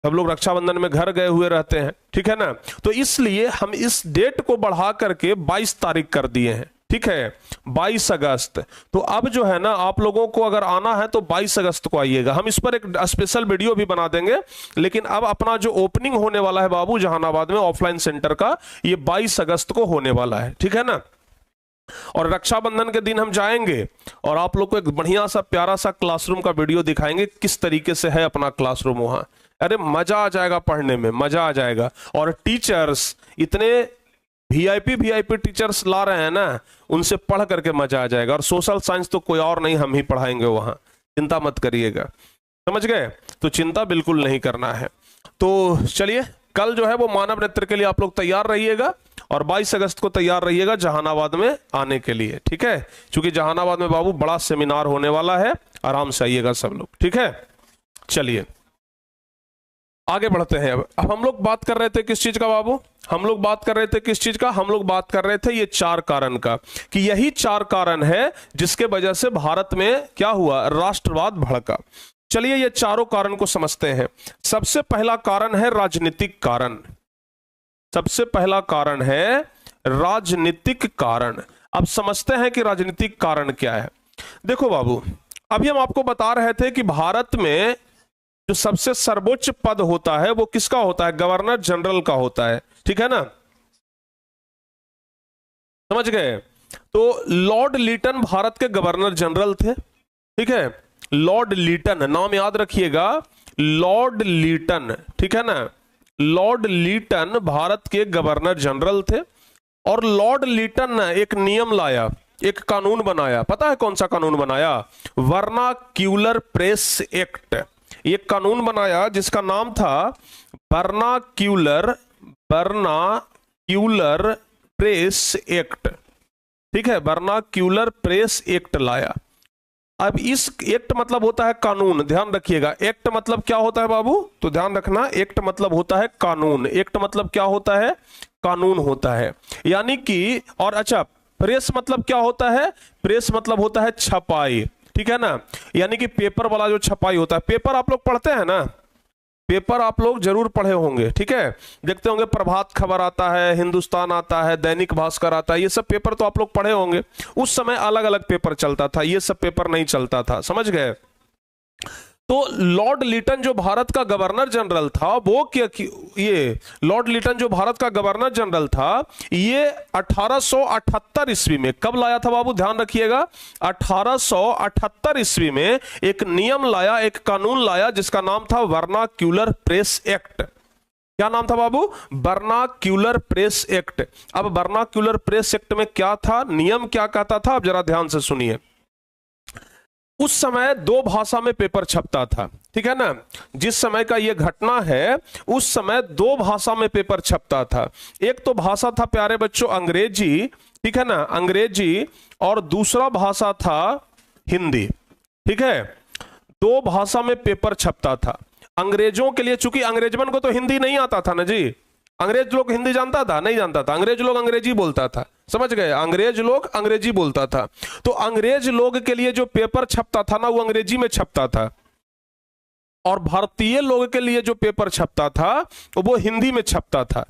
सब लोग रक्षाबंधन में घर गए हुए रहते हैं, ठीक है ना? तो इसलिए हम इस डेट को बढ़ा करके 22 तारीख कर दिए हैं, ठीक है? 22 अगस्त। तो अब जो है ना आप लोगों को अगर आना है तो 22 अगस्त को आइएगा, हम इस पर एक स्पेशल वीडियो भी बना देंगे। लेकिन अब अपना जो ओपनिंग होने वाला है बाबू जहानाबाद में ऑफलाइन सेंटर का, ये 22 अगस्त को होने वाला है, ठीक है ना? और रक्षाबंधन के दिन हम जाएंगे और आप लोग को एक बढ़िया सा प्यारा सा क्लासरूम का वीडियो दिखाएंगे, किस तरीके से है अपना क्लासरूम वहां। अरे मजा आ जाएगा, पढ़ने में मजा आ जाएगा। और टीचर्स इतने वीआईपी टीचर्स ला रहे हैं ना, उनसे पढ़ करके मजा आ जाएगा। और सोशल साइंस तो कोई और नहीं, हम ही पढ़ाएंगे वहां, चिंता मत करिएगा, समझ गए? तो चिंता बिल्कुल नहीं करना है। तो चलिए, कल जो है वो मानव नेत्र के लिए आप लोग तैयार रहिएगा और 22 अगस्त को तैयार रहिएगा जहानाबाद में आने के लिए, ठीक है? क्योंकि जहानाबाद में बाबू बड़ा सेमिनार होने वाला है, आराम से आइएगा सब लोग, ठीक है? चलिए आगे बढ़ते हैं। अब हम लोग बात कर रहे थे किस चीज का बाबू? हम लोग बात कर रहे थे किस चीज का? हम लोग बात कर रहे थे ये 4 कारण का, कि यही 4 कारण है जिसके वजह से भारत में क्या हुआ, राष्ट्रवाद भड़का। चलिए ये चारों कारण को समझते हैं। सबसे पहला कारण है राजनीतिक कारण, सबसे पहला कारण है राजनीतिक कारण। अब समझते हैं कि राजनीतिक कारण क्या है। देखो बाबू, अभी हम आपको बता रहे थे कि भारत में जो सबसे सर्वोच्च पद होता है वो किसका होता है? गवर्नर जनरल का होता है, ठीक है ना? समझ गए? तो लॉर्ड लीटन भारत के गवर्नर जनरल थे, ठीक है? लॉर्ड लीटन, नाम याद रखिएगा, लॉर्ड लीटन, ठीक है ना? लॉर्ड लीटन भारत के गवर्नर जनरल थे। और लॉर्ड लीटन ने एक नियम लाया, एक कानून बनाया। पता है कौन सा कानून बनाया? Vernacular press act. एक कानून बनाया जिसका नाम था वर्नाक्यूलर प्रेस एक्ट, ठीक है? वर्नाक्यूलर प्रेस एक्ट लाया। अब इस एक्ट मतलब होता है कानून, ध्यान रखिएगा। एक्ट मतलब क्या होता है बाबू, तो ध्यान रखना, एक्ट मतलब होता है कानून। एक्ट मतलब क्या होता है, कानून होता है। यानी कि, और अच्छा, प्रेस मतलब क्या होता है, प्रेस मतलब होता है छपाई, ठीक है ना। यानी कि पेपर वाला जो छपाई होता है, पेपर आप लोग पढ़ते हैं ना, पेपर आप लोग जरूर पढ़े होंगे, ठीक है। देखते होंगे प्रभात खबर आता है, हिंदुस्तान आता है, दैनिक भास्कर आता है, ये सब पेपर तो आप लोग पढ़े होंगे। उस समय अलग अलग पेपर चलता था, ये सब पेपर नहीं चलता था, समझ गए। तो लॉर्ड लिटन जो भारत का गवर्नर जनरल था, वो क्या, ये लॉर्ड लिटन जो भारत का गवर्नर जनरल था, ये 1878 ईस्वी में, कब लाया था बाबू, ध्यान रखिएगा, 1878 ईस्वी में एक नियम लाया, एक कानून लाया, जिसका नाम था वर्नाक्यूलर प्रेस एक्ट। क्या नाम था बाबू, वर्नाक्यूलर प्रेस एक्ट। अब वर्नाक्यूलर प्रेस एक्ट में क्या था, नियम क्या कहता था, अब जरा ध्यान से सुनिए। उस समय दो भाषा में पेपर छपता था, ठीक है ना। जिस समय का यह घटना है, उस समय दो भाषा में पेपर छपता था। एक तो भाषा था प्यारे बच्चों अंग्रेजी, ठीक है ना, अंग्रेजी, और दूसरा भाषा था हिंदी, ठीक है। दो भाषा में पेपर छपता था। अंग्रेजों के लिए, चूंकि अंग्रेजमन को तो हिंदी नहीं आता था ना जी, अंग्रेज लोग हिंदी जानता था, नहीं जानता था, अंग्रेज लोग अंग्रेजी बोलता था, समझ गए, अंग्रेज लोग अंग्रेजी बोलता था। तो अंग्रेज लोग के लिए जो पेपर छपता था ना, वो अंग्रेजी में छपता था, और भारतीय लोग के लिए जो पेपर छपता था वो हिंदी में छपता था,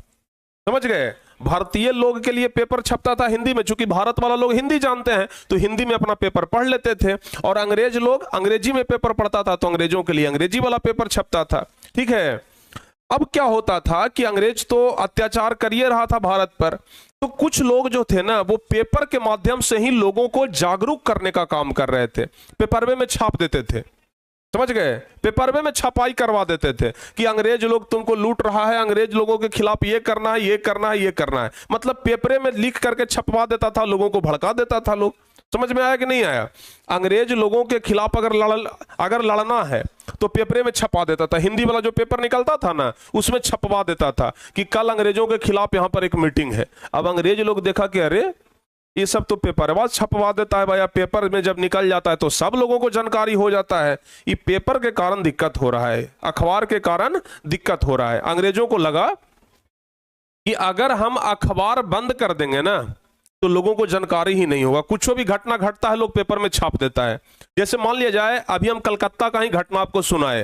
समझ गए। भारतीय लोग के लिए पेपर छपता था हिंदी में, चूंकि भारत वाला लोग हिंदी जानते हैं तो हिंदी में अपना पेपर पढ़ लेते थे, और अंग्रेज लोग अंग्रेजी में पेपर पढ़ता था, तो अंग्रेजों के लिए अंग्रेजी वाला पेपर छपता था, ठीक है। अब क्या होता था कि अंग्रेज तो अत्याचार कर ही रहा था भारत पर, तो कुछ लोग जो थे ना, वो पेपर के माध्यम से ही लोगों को जागरूक करने का काम कर रहे थे। पेपरवे में छाप देते थे, समझ गए, पेपरवे में छपाई करवा देते थे कि अंग्रेज लोग तुमको लूट रहा है, अंग्रेज लोगों के खिलाफ ये करना है, ये करना है, ये करना है, मतलब पेपरे में लिख करके छपवा देता था, लोगों को भड़का देता था। लोग समझ में आया कि नहीं आया। अंग्रेज लोगों के खिलाफ अगर लड़ना है तो पेपरे में छपा देता था, हिंदी वाला जो पेपर निकलता था ना, उसमें छपवा देता था कि कल अंग्रेजों के खिलाफ यहां पर एक मीटिंग है। अब अंग्रेज लोग देखा कि अरे ये सब तो पेपरवाज छपवा देता है भैया, पेपर में जब निकल जाता है तो सब लोगों को जानकारी हो जाता है, ये पेपर के कारण दिक्कत हो रहा है, अखबार के कारण दिक्कत हो रहा है। अंग्रेजों को लगा कि अगर हम अखबार बंद कर देंगे ना तो लोगों को जानकारी ही नहीं होगा, कुछ भी घटना घटता है लोग पेपर में छाप देता है। जैसे मान लिया जाए अभी हम कलकत्ता का ही घटना आपको सुनाए,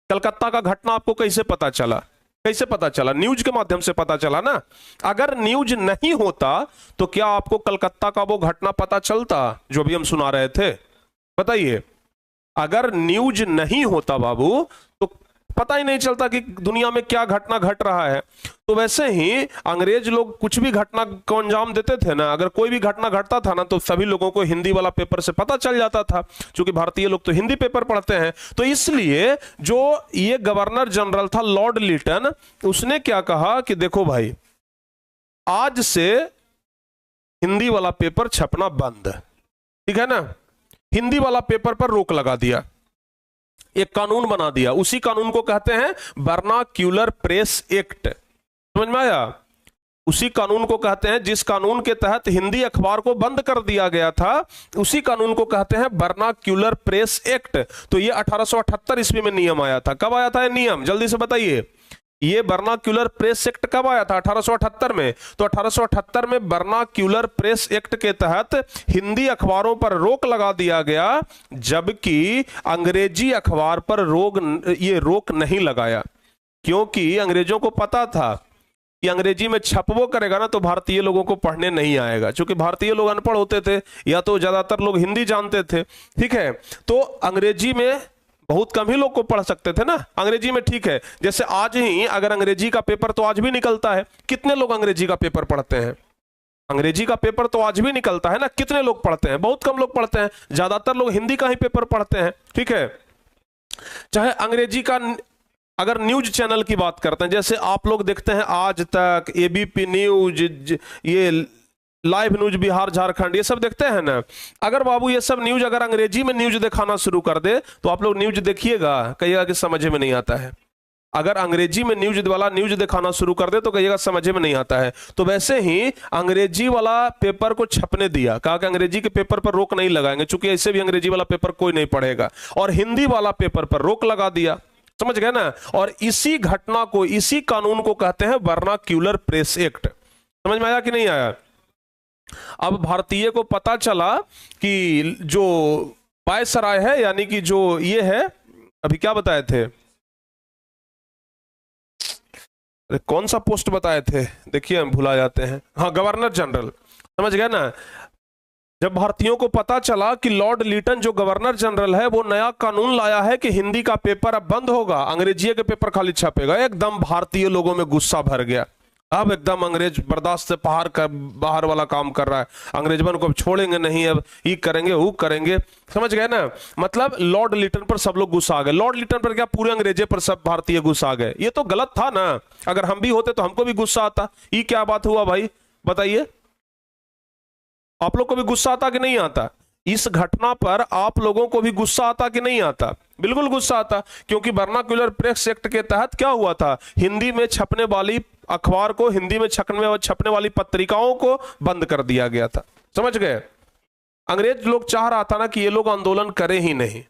कलकत्ता का घटना आपको कैसे पता चला, कैसे पता चला, न्यूज के माध्यम से पता चला ना। अगर न्यूज नहीं होता तो क्या आपको कलकत्ता का वो घटना पता चलता जो अभी हम सुना रहे थे, बताइए। अगर न्यूज नहीं होता बाबू तो पता ही नहीं चलता कि दुनिया में क्या घटना घट रहा है। तो वैसे ही अंग्रेज लोग कुछ भी घटना को अंजाम देते थे ना, अगर कोई भी घटना घटता था ना तो सभी लोगों को हिंदी वाला पेपर से पता चल जाता था, क्योंकि भारतीय लोग तो हिंदी पेपर पढ़ते हैं। तो इसलिए जो ये गवर्नर जनरल था लॉर्ड लिटन, उसने क्या कहा कि देखो भाई, आज से हिंदी वाला पेपर छपना बंद, ठीक है ना, हिंदी वाला पेपर पर रोक लगा दिया, एक कानून बना दिया। उसी कानून को कहते हैं वर्नाक्यूलर प्रेस एक्ट, समझ में आया। उसी कानून को कहते हैं, जिस कानून के तहत हिंदी अखबार को बंद कर दिया गया था, उसी कानून को कहते हैं वर्नाक्यूलर प्रेस एक्ट। तो ये 1878 ईस्वी में नियम आया था। कब आया था ये नियम, जल्दी से बताइए। ये वर्नाक्यूलर प्रेस एक्ट कब आया था, 1878 में। तो 1878 में वर्नाक्यूलर प्रेस एक्ट के तहत हिंदी अखबारों पर रोक लगा दिया गया, जबकि अंग्रेजी अखबार पर ये रोक नहीं लगाया, क्योंकि अंग्रेजों को पता था कि अंग्रेजी में छपवो करेगा ना तो भारतीय लोगों को पढ़ने नहीं आएगा, क्योंकि भारतीय लोग अनपढ़ होते थे या तो ज्यादातर लोग हिंदी जानते थे, ठीक है। तो अंग्रेजी में बहुत कम ही लोग को पढ़ सकते थे ना, अंग्रेजी में, ठीक है। जैसे आज ही अगर अंग्रेजी का पेपर तो आज भी निकलता है, कितने लोग अंग्रेजी का पेपर पढ़ते हैं, अंग्रेजी का पेपर तो आज भी निकलता है ना, कितने लोग पढ़ते हैं, बहुत कम लोग पढ़ते हैं, ज्यादातर लोग हिंदी का ही पेपर पढ़ते हैं, ठीक है। चाहे अंग्रेजी का, अगर न्यूज चैनल की बात करते हैं, जैसे आप लोग देखते हैं आज तक, एबीपी न्यूज, ये लाइव न्यूज बिहार झारखंड, ये सब देखते हैं ना। अगर बाबू ये सब न्यूज अगर अंग्रेजी में न्यूज दिखाना शुरू कर दे तो आप लोग न्यूज देखिएगा, कहिएगा कि समझ में नहीं आता है, अगर अंग्रेजी में न्यूज वाला न्यूज दिखाना शुरू कर दे तो कहिएगा समझ में नहीं आता है। तो वैसे ही अंग्रेजी वाला पेपर को छपने दिया, कहा कि अंग्रेजी के पेपर पर रोक नहीं लगाएंगे, चूंकि ऐसे भी अंग्रेजी वाला पेपर कोई नहीं पढ़ेगा, और हिंदी वाला पेपर पर रोक लगा दिया। समझ गए ना। और इसी घटना को, इसी कानून को कहते हैं वर्नाक्यूलर प्रेस एक्ट। समझ में आया कि नहीं आया। अब भारतीय को पता चला कि जो वायसराय है, यानी कि जो ये है, अभी क्या बताए थे, कौन सा पोस्ट बताए थे, देखिए हम भुला जाते हैं, हाँ गवर्नर जनरल। समझ गए ना। जब भारतीयों को पता चला कि लॉर्ड लीटन जो गवर्नर जनरल है वो नया कानून लाया है कि हिंदी का पेपर अब बंद होगा, अंग्रेजी के पेपर खाली छपेगा, एकदम भारतीय लोगों में गुस्सा भर गया। अब एकदम अंग्रेज बर्दाश्त से बाहर वाला काम कर रहा है, अंग्रेजों को अब छोड़ेंगे नहीं, अब ये करेंगे वो करेंगे। समझ गए ना। मतलब लॉर्ड लिटन पर सब लोग गुस्सा आ गए। लॉर्ड लिटन पर क्या, पूरे अंग्रेजे पर सब भारतीय गुस्सा आ गए। ये तो गलत था ना, अगर हम भी होते तो हमको भी गुस्सा आता। ये क्या बात हुआ भाई, बताइए, आप लोग को भी गुस्सा आता कि नहीं आता। इस घटना पर आप लोगों को भी गुस्सा आता कि नहीं आता। बिल्कुल गुस्सा आता, क्योंकि वर्नाक्यूलर प्रेस एक्ट के तहत क्या हुआ था, हिंदी में छपने वाली अखबार को, हिंदी में छपने वाली पत्रिकाओं को बंद कर दिया गया था। समझ गए। अंग्रेज लोग चाह रहा था ना कि ये लोग आंदोलन करें ही नहीं,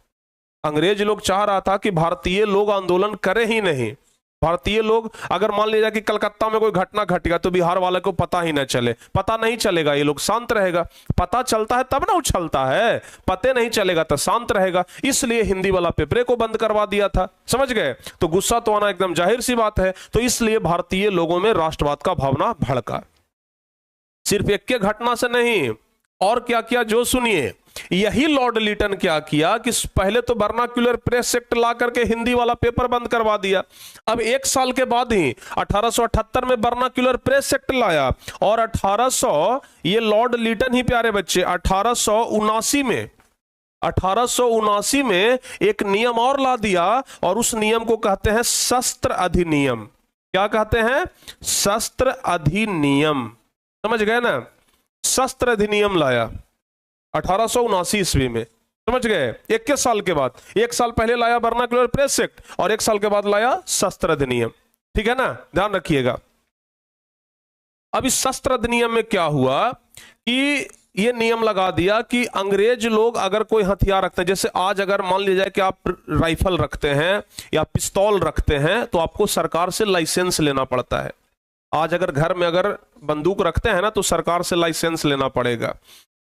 अंग्रेज लोग चाह रहा था कि भारतीय लोग आंदोलन करें ही नहीं। भारतीय लोग, अगर मान लीजिए कि कलकत्ता में कोई घटना घट गया तो बिहार वाले को पता ही ना चले, पता नहीं चलेगा, ये लोग शांत रहेगा। पता चलता है तब ना उछलता है, पते नहीं चलेगा तो शांत रहेगा। इसलिए हिंदी वाला पेपर को बंद करवा दिया था। समझ गए। तो गुस्सा तो आना एकदम जाहिर सी बात है। तो इसलिए भारतीय लोगों में राष्ट्रवाद का भावना भड़का। सिर्फ एक के घटना से नहीं, और क्या किया जो सुनिए। यही लॉर्ड लीटन क्या किया कि पहले तो वर्नाक्यूलर प्रेस एक्ट ला करके हिंदी वाला पेपर बंद करवा दिया। अब एक साल के बाद ही 1878 में वर्नाक्यूलर प्रेस एक्ट लाया, और 1800, ये लॉर्ड लीटन ही प्यारे बच्चे, 1879 में एक नियम और ला दिया, और उस नियम को कहते हैं शस्त्र अधिनियम। क्या कहते हैं, शस्त्र अधिनियम। समझ गए ना। शस्त्र अधिनियम लाया 1879 ईस्वी में। समझ गए। 21 साल के बाद, एक साल पहले लाया वर्नाक्यूलर प्रेस एक्ट, और एक साल के बाद लाया शस्त्र अधिनियम। ठीक है ना, ध्यान रखिएगा। अब इस शस्त्र अधिनियम में क्या हुआ कि ये नियम लगा दिया कि अंग्रेज लोग अगर कोई हथियार रखते हैं, जैसे आज अगर मान लिया जाए कि आप राइफल रखते हैं या पिस्तौल रखते हैं, तो आपको सरकार से लाइसेंस लेना पड़ता है। आज अगर घर में अगर बंदूक रखते हैं ना, तो सरकार से लाइसेंस लेना पड़ेगा।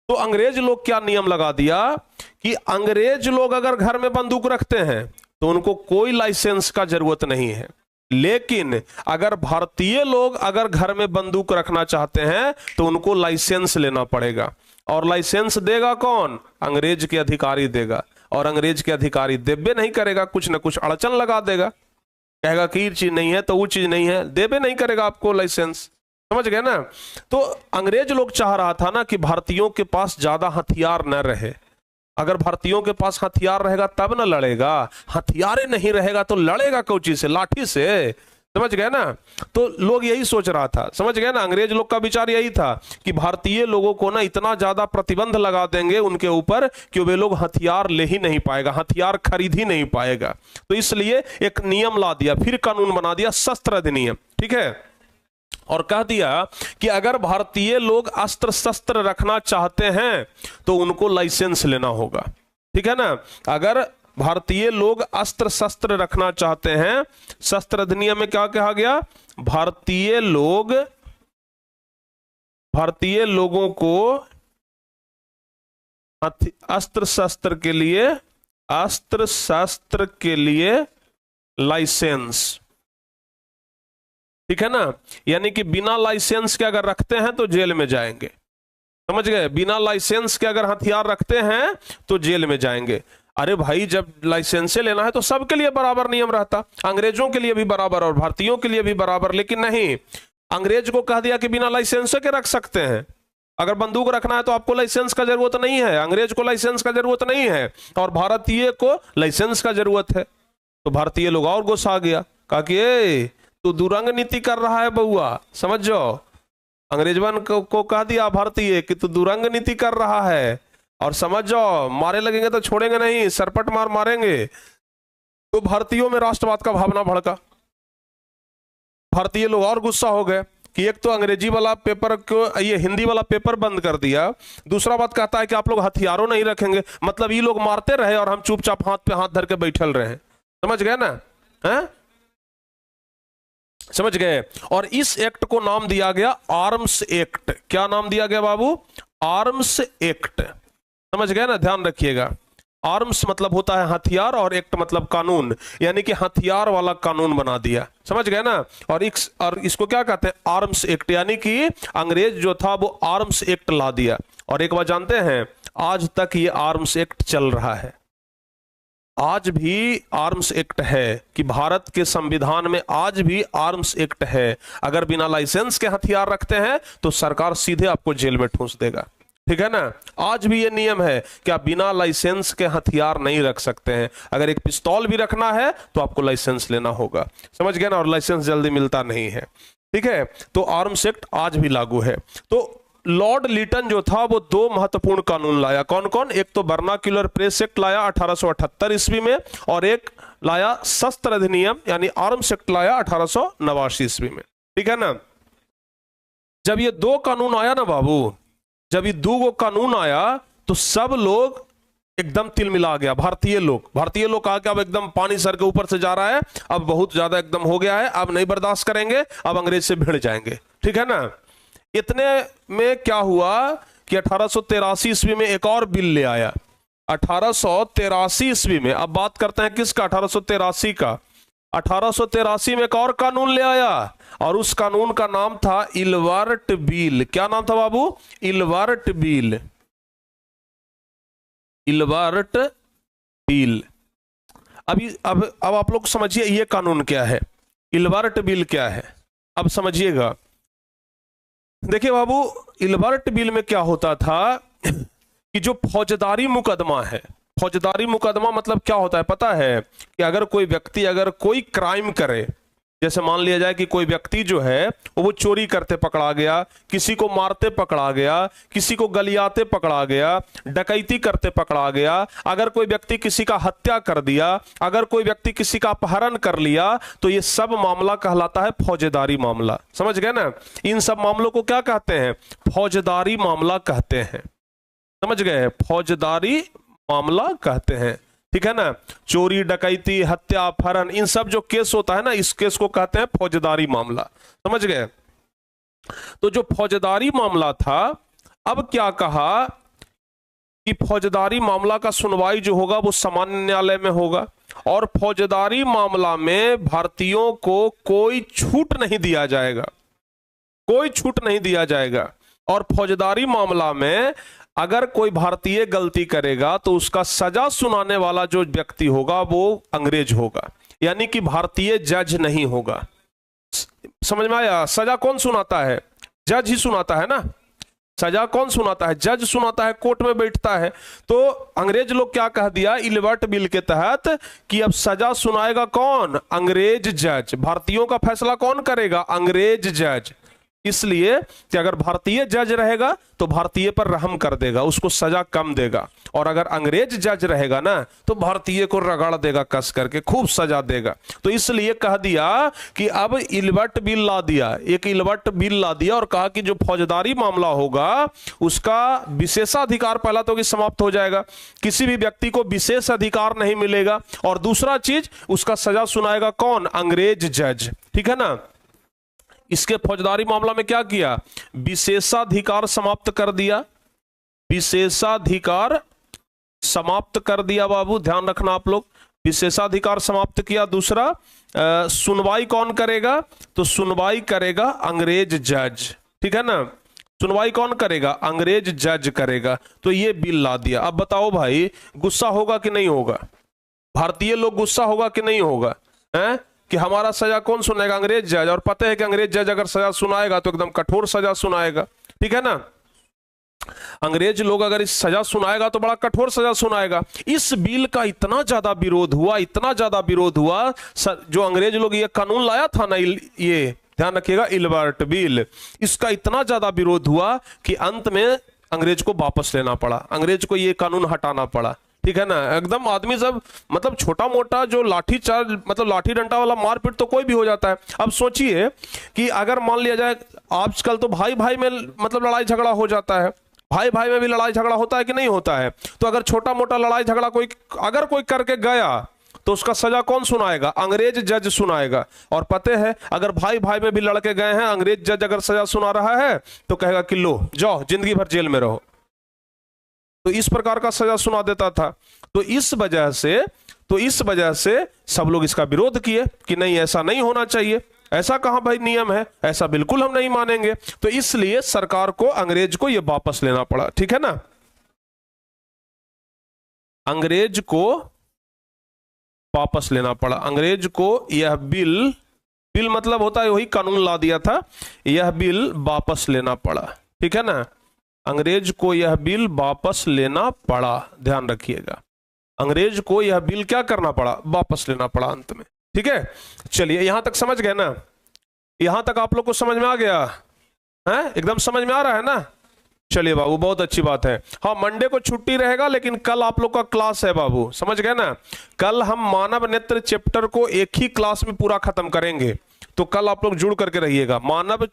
तो अंग्रेज लोग क्या नियम लगा दिया कि अंग्रेज लोग अगर घर में बंदूक रखते हैं तो उनको कोई लाइसेंस का जरूरत नहीं है, लेकिन अगर भारतीय लोग अगर घर में बंदूक रखना चाहते हैं तो उनको लाइसेंस लेना पड़ेगा। और लाइसेंस देगा कौन, अंग्रेज के अधिकारी देगा। और अंग्रेज के अधिकारी देबे नहीं करेगा, कुछ ना कुछ अड़चन लगा देगा, कहेगा कि ये चीज नहीं है तो वो चीज नहीं है, देबे नहीं करेगा आपको लाइसेंस। समझ गए ना। तो अंग्रेज लोग चाह रहा था ना कि भारतीयों के पास ज्यादा हथियार न रहे। अगर भारतीयों के पास हथियार रहेगा तब ना लड़ेगा, हथियार नहीं रहेगा तो लड़ेगा कौची से, लाठी से। समझ गए ना। तो लोग यही सोच रहा था। समझ गए ना। अंग्रेज लोग का विचार यही था कि भारतीय लोगों को ना इतना ज्यादा प्रतिबंध लगा देंगे उनके ऊपर कि वे लोग हथियार ले ही नहीं पाएगा, हथियार खरीद ही नहीं पाएगा। तो इसलिए एक नियम ला दिया, फिर कानून बना दिया, शस्त्र अधिनियम। ठीक है। और कह दिया कि अगर भारतीय अस्त्र शस्त्र रखना चाहते हैं तो उनको लाइसेंस लेना होगा। ठीक है ना। अगर भारतीय लोग अस्त्र शस्त्र रखना चाहते हैं, शस्त्र अधिनियम में क्या कहा गया, भारतीय लोगों को अस्त्र शस्त्र के लिए लाइसेंस। ठीक है ना। यानी कि बिना लाइसेंस के अगर रखते हैं तो जेल में जाएंगे। समझ गए। बिना लाइसेंस के अगर हथियार रखते हैं तो जेल में जाएंगे। अरे भाई, जब लाइसेंस लेना है तो सबके लिए बराबर नियम रहता, अंग्रेजों के लिए भी बराबर और भारतीयों के लिए भी बराबर। लेकिन नहीं, अंग्रेज को कह दिया कि बिना लाइसेंस के रख सकते हैं। अगर बंदूक रखना है तो आपको लाइसेंस का जरूरत नहीं है, अंग्रेज को लाइसेंस का जरूरत नहीं है, और भारतीय को लाइसेंस का जरूरत है। तो भारतीय लोग और गुस्सा आ गया, कहा कि तू दुरंग नीति कर रहा है बउआ। समझ जाओ, अंग्रेजवन को कह दिया भारतीय कि तू दुरंग नीति कर रहा है, और समझ जाओ मारे लगेंगे तो छोड़ेंगे नहीं, सरपट मार मारेंगे। तो भारतीयों में राष्ट्रवाद का भावना भड़का। भारतीय लोग और गुस्सा हो गए कि एक तो अंग्रेजी वाला पेपर को, ये हिंदी वाला पेपर बंद कर दिया, दूसरा बात कहता है कि आप लोग हथियारों नहीं रखेंगे, मतलब ये लोग मारते रहे और हम चुपचाप हाथ पे हाथ धर के बैठल रहे। समझ गए ना? हैं? समझ गए? और इस एक्ट को नाम दिया गया आर्म्स एक्ट। क्या नाम दिया गया बाबू? Arms act. समझ गए ना? ध्यान रखिएगा, आर्म्स मतलब होता है हथियार और एक्ट मतलब कानून, यानी कि हथियार वाला कानून बना दिया। समझ गए ना? और इसको क्या कहते हैं? आर्म्स एक्ट, यानी कि अंग्रेज जो था वो आर्म्स एक्ट ला दिया। और एक बात जानते हैं, आज तक ये आर्म्स एक्ट चल रहा है। आज भी आर्म्स एक्ट है कि भारत के संविधान में आज भी आर्म्स एक्ट है। अगर बिना लाइसेंस के हथियार रखते हैं तो सरकार सीधे आपको जेल में ठूंस देगा। ठीक है ना? आज भी ये नियम है कि आप बिना लाइसेंस के हथियार नहीं रख सकते हैं। अगर एक पिस्तौल भी रखना है तो आपको लाइसेंस लेना होगा। समझ गए ना? और लाइसेंस जल्दी मिलता नहीं है। ठीक है? तो आर्म्स एक्ट आज भी लागू है। तो लॉर्ड लिटन जो था वो दो महत्वपूर्ण कानून लाया। कौन कौन? एक तो वर्नाक्युलर प्रेस एक्ट लाया 1878 ईस्वी में, और एक लाया शस्त्र अधिनियम यानी आर्म्स एक्ट लाया 1889 ईस्वी में। ठीक है ना? जब ये दो कानून आया ना बाबू, जब ये दो कानून आया तो सब लोग एकदम तिलमिला गया। भारतीय लोग कहा कि अब एकदम पानी सर के ऊपर से जा रहा है, अब बहुत ज्यादा एकदम हो गया है, अब नहीं बर्दाश्त करेंगे, अब अंग्रेज से भिड़ जाएंगे। ठीक है ना? इतने में क्या हुआ कि 1883 ईस्वी में एक और बिल ले आया। 1883 ईस्वी में, अब बात करते हैं किसका? 1883 का। 1883 में एक और कानून ले आया और उस कानून का नाम था इल्बर्ट बिल। क्या नाम था बाबू? Ilbert bill. Ilbert bill. अब आप लोग समझिए ये कानून क्या है, इल्बर्ट बिल क्या है। अब समझिएगा, देखिए बाबू, इल्बर्ट बिल में क्या होता था कि जो फौजदारी मुकदमा है, फौजदारी मुकदमा मतलब क्या होता है पता है? कि अगर कोई व्यक्ति अगर कोई क्राइम करे, जैसे मान लिया जाए कि कोई व्यक्ति जो है वो चोरी करते पकड़ा गया, किसी को मारते पकड़ा गया, किसी को गलियाते पकड़ा गया, डकैती करते पकड़ा गया, अगर कोई व्यक्ति किसी का हत्या कर दिया, अगर कोई व्यक्ति किसी का अपहरण कर लिया, तो ये सब मामला कहलाता है फौजदारी मामला। समझ गए ना? इन सब मामलों को क्या कहते हैं? फौजदारी मामला कहते हैं। समझ गए? फौजदारी मामला कहते हैं। ठीक है ना? चोरी, डकैती, हत्या, अपहरण, इन सब जो केस होता है ना, इस केस को कहते हैं फौजदारी मामला। समझ गए? तो जो फौजदारी मामला था, अब क्या कहा कि फौजदारी मामला का सुनवाई जो होगा वो सामान्य न्यायालय में होगा, और फौजदारी मामला में भारतीयों को कोई छूट नहीं दिया जाएगा, कोई छूट नहीं दिया जाएगा। और फौजदारी मामला में अगर कोई भारतीय गलती करेगा तो उसका सजा सुनाने वाला जो व्यक्ति होगा वो अंग्रेज होगा, यानी कि भारतीय जज नहीं होगा। समझ में आया? सजा कौन सुनाता है? जज ही सुनाता है ना। सजा कौन सुनाता है? जज सुनाता है, कोर्ट में बैठता है। तो अंग्रेज लोग क्या कह दिया इल्बर्ट बिल के तहत कि अब सजा सुनाएगा कौन? अंग्रेज जज। भारतीयों का फैसला कौन करेगा? अंग्रेज जज। इसलिए कि अगर भारतीय जज रहेगा तो भारतीय पर रहम कर देगा, उसको सजा कम देगा, और अगर अंग्रेज जज रहेगा ना तो भारतीय को रगड़ देगा, कस करके खूब सजा देगा। तो इसलिए कह दिया कि अब इल्बर्ट बिल ला दिया, एक इल्बर्ट बिल ला दिया, और कहा कि जो फौजदारी मामला होगा उसका विशेषाधिकार पहला तो कि समाप्त हो जाएगा, किसी भी व्यक्ति को विशेष अधिकार नहीं मिलेगा, और दूसरा चीज उसका सजा सुनाएगा कौन? अंग्रेज जज। ठीक है ना? इसके फौजदारी मामला में क्या किया? विशेषाधिकार समाप्त कर दिया, विशेषाधिकार समाप्त कर दिया बाबू, ध्यान रखना आप लोग, विशेषाधिकार समाप्त किया। दूसरा, सुनवाई कौन करेगा? तो सुनवाई करेगा अंग्रेज जज। ठीक है ना? सुनवाई कौन करेगा? अंग्रेज जज करेगा। तो ये बिल ला दिया। अब बताओ भाई, गुस्सा होगा कि नहीं होगा? भारतीय लोग गुस्सा होगा कि नहीं होगा? हैं कि हमारा सजा कौन सुनाएगा? अंग्रेज जज। और पता है कि अंग्रेज जज अगर सजा सुनाएगा तो एकदम कठोर सजा सुनाएगा। ठीक है ना? अंग्रेज लोग अगर इस सजा सुनाएगा तो बड़ा कठोर सजा सुनाएगा। इस बिल का इतना ज्यादा विरोध हुआ, इतना ज्यादा विरोध हुआ, जो अंग्रेज लोग ये कानून लाया था ना, ये ध्यान रखिएगा, इल्बर्ट बिल, इसका इतना ज्यादा विरोध हुआ कि अंत में अंग्रेज को वापस लेना पड़ा, अंग्रेज को ये कानून हटाना पड़ा। ठीक है ना। एकदम आदमी सब मतलब छोटा मोटा जो लाठी चार्ज मतलब लाठी डंडा वाला मारपीट तो कोई भी हो जाता है। अब सोचिए कि अगर मान लिया जाए आजकल तो भाई भाई में मतलब लड़ाई झगड़ा हो जाता है, भाई भाई में भी लड़ाई झगड़ा होता है कि नहीं होता है। तो अगर छोटा मोटा लड़ाई झगड़ा कोई अगर कोई करके गया तो उसका सजा कौन सुनाएगा? अंग्रेज जज सुनाएगा। और पते है अगर भाई भाई में भी लड़के गए हैं, अंग्रेज जज अगर सजा सुना रहा है तो कहेगा कि लो जाओ जिंदगी भर जेल में रहो। तो इस प्रकार का सजा सुना देता था। तो इस वजह से सब लोग इसका विरोध किए कि नहीं ऐसा नहीं होना चाहिए, ऐसा कहां भाई नियम है, ऐसा बिल्कुल हम नहीं मानेंगे। तो इसलिए सरकार को अंग्रेज को यह वापस लेना पड़ा, ठीक है ना। अंग्रेज को वापस लेना पड़ा, अंग्रेज को यह बिल मतलब होता है वही कानून ला दिया था, यह बिल वापस लेना पड़ा, ठीक है ना। अंग्रेज को यह बिल वापस लेना पड़ा, ध्यान रखिएगा, अंग्रेज को यह बिल क्या करना पड़ा? वापस लेना पड़ा अंत में, ठीक है। चलिए यहां तक समझ गए ना, यहां तक आप लोग को समझ में आ गया है? एकदम समझ में आ रहा है ना। चलिए बाबू बहुत अच्छी बात है। हाँ मंडे को छुट्टी रहेगा लेकिन कल आप लोग का क्लास है बाबू, समझ गए ना। कल हम मानव नेत्र चैप्टर को एक ही क्लास में पूरा खत्म करेंगे, तो कल आप लोग जुड़ करके रहिएगा। मानव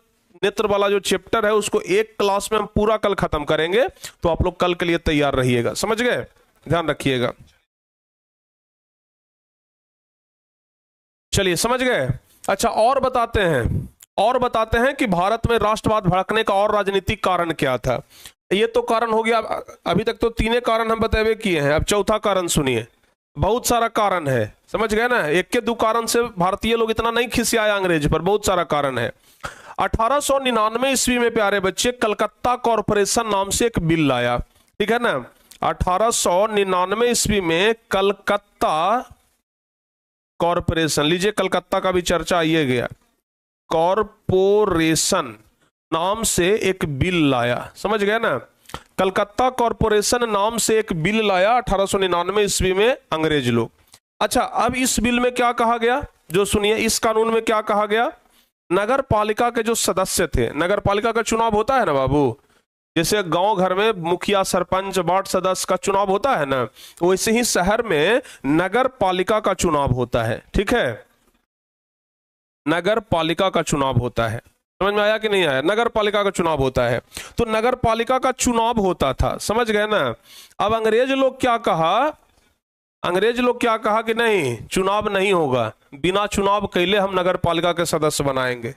नेत्र वाला जो चैप्टर है उसको एक क्लास में हम पूरा कल खत्म करेंगे, तो आप लोग कल के लिए तैयार रहिएगा, समझ गए, ध्यान रखिएगा। चलिए समझ गए। अच्छा और बताते हैं कि भारत में राष्ट्रवाद भड़कने का और राजनीतिक कारण क्या था। ये तो कारण हो गया, अभी तक तो तीन कारण हम बताए किए हैं, अब चौथा कारण सुनिए। बहुत सारा कारण है, समझ गए ना। एक के दो कारण से भारतीय लोग इतना नहीं खिसियाए अंग्रेज पर, बहुत सारा कारण है। 1899 ईस्वी में प्यारे बच्चे कलकत्ता कॉरपोरेशन नाम से एक बिल लाया, ठीक है ना। 1899 ईस्वी में कलकत्ता कॉरपोरेशन, लीजिए कलकत्ता का भी चर्चा आइए गया, कॉरपोरेशन नाम से एक बिल लाया, समझ गए ना। कलकत्ता कॉरपोरेशन नाम से एक बिल लाया 1899 ईस्वी में अंग्रेज लोग। अच्छा अब इस बिल में क्या कहा गया, जो सुनिए इस कानून में क्या कहा गया। नगर पालिका के जो सदस्य थे, नगर पालिका का चुनाव होता है ना बाबू, जैसे गांव घर में मुखिया सरपंच वार्ड सदस्य का चुनाव होता है ना, वैसे ही शहर में नगर पालिका का चुनाव होता है, ठीक है। नगर पालिका का चुनाव होता है, समझ में आया कि नहीं आया? नगर पालिका का चुनाव होता है, तो नगर पालिका का चुनाव होता था, समझ गए ना। अब अंग्रेज लोग क्या कहा कि नहीं चुनाव नहीं होगा, बिना चुनाव कैले हम नगर पालिका के सदस्य बनाएंगे,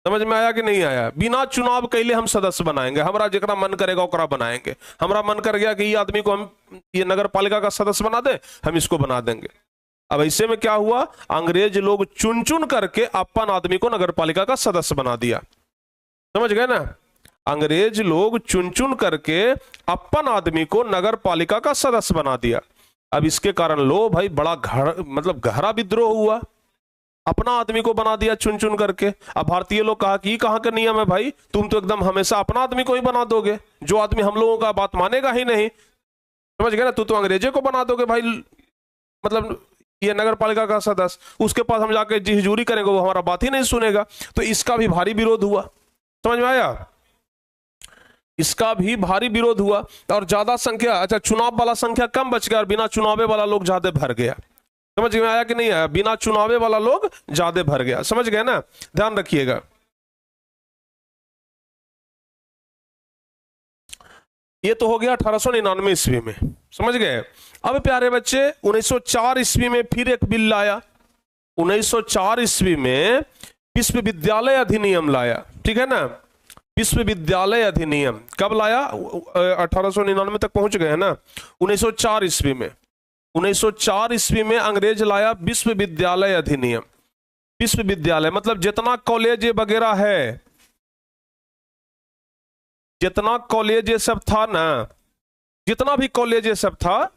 समझ में आया कि नहीं आया? बिना चुनाव कैले हम सदस्य बनाएंगे, हमारा जितना मन करेगा उकरा बनाएंगे। हमारा मन कर गया कि ये आदमी को हम ये नगर पालिका का सदस्य बना दे, हम इसको बना देंगे। अब ऐसे में क्या हुआ, अंग्रेज लोग चुन चुन करके अपन आदमी को नगर पालिका का सदस्य बना दिया, समझ गए ना। अंग्रेज लोग चुन चुन करके अपन आदमी को नगर पालिका का सदस्य बना दिया। अब इसके कारण लो भाई बड़ा गहरा विद्रोह हुआ, अपना आदमी को बना दिया चुन चुन करके। अब भारतीय लोग कहा कि कहां का नियम है भाई, तुम तो एकदम हमेशा अपना आदमी को ही बना दोगे, जो आदमी हम लोगों का बात मानेगा ही नहीं, समझ गए ना। तू तो अंग्रेजे को बना दोगे भाई, मतलब ये नगर पालिका का सदस्य, उसके पास हम जाके जी हुजूरी करेंगे, वो हमारा बात ही नहीं सुनेगा। तो इसका भी भारी विरोध हुआ, समझ में आया? इसका भी भारी विरोध हुआ और ज्यादा संख्या, अच्छा चुनाव वाला संख्या कम बच गया और बिना चुनावे वाला लोग ज्यादा भर गया, समझ में आया कि नहीं आया? बिना चुनावे वाला लोग ज्यादा भर गया, समझ गए ना, ध्यान रखिएगा। ये तो हो गया 1899 ईस्वी में, समझ गए। अब प्यारे बच्चे 1904 ईस्वी में फिर एक बिल लाया, 1904 ईस्वी में विश्वविद्यालय अधिनियम लाया, ठीक है ना। विश्वविद्यालय अधिनियम कब लाया? 1899 तक पहुंच गए हैं ना। 1904 ईस्वी में, 1904 ईस्वी में अंग्रेज लाया विश्वविद्यालय अधिनियम। विश्वविद्यालय मतलब जितना कॉलेज वगैरह है, जितना कॉलेज सब था ना, जितना भी कॉलेज सब था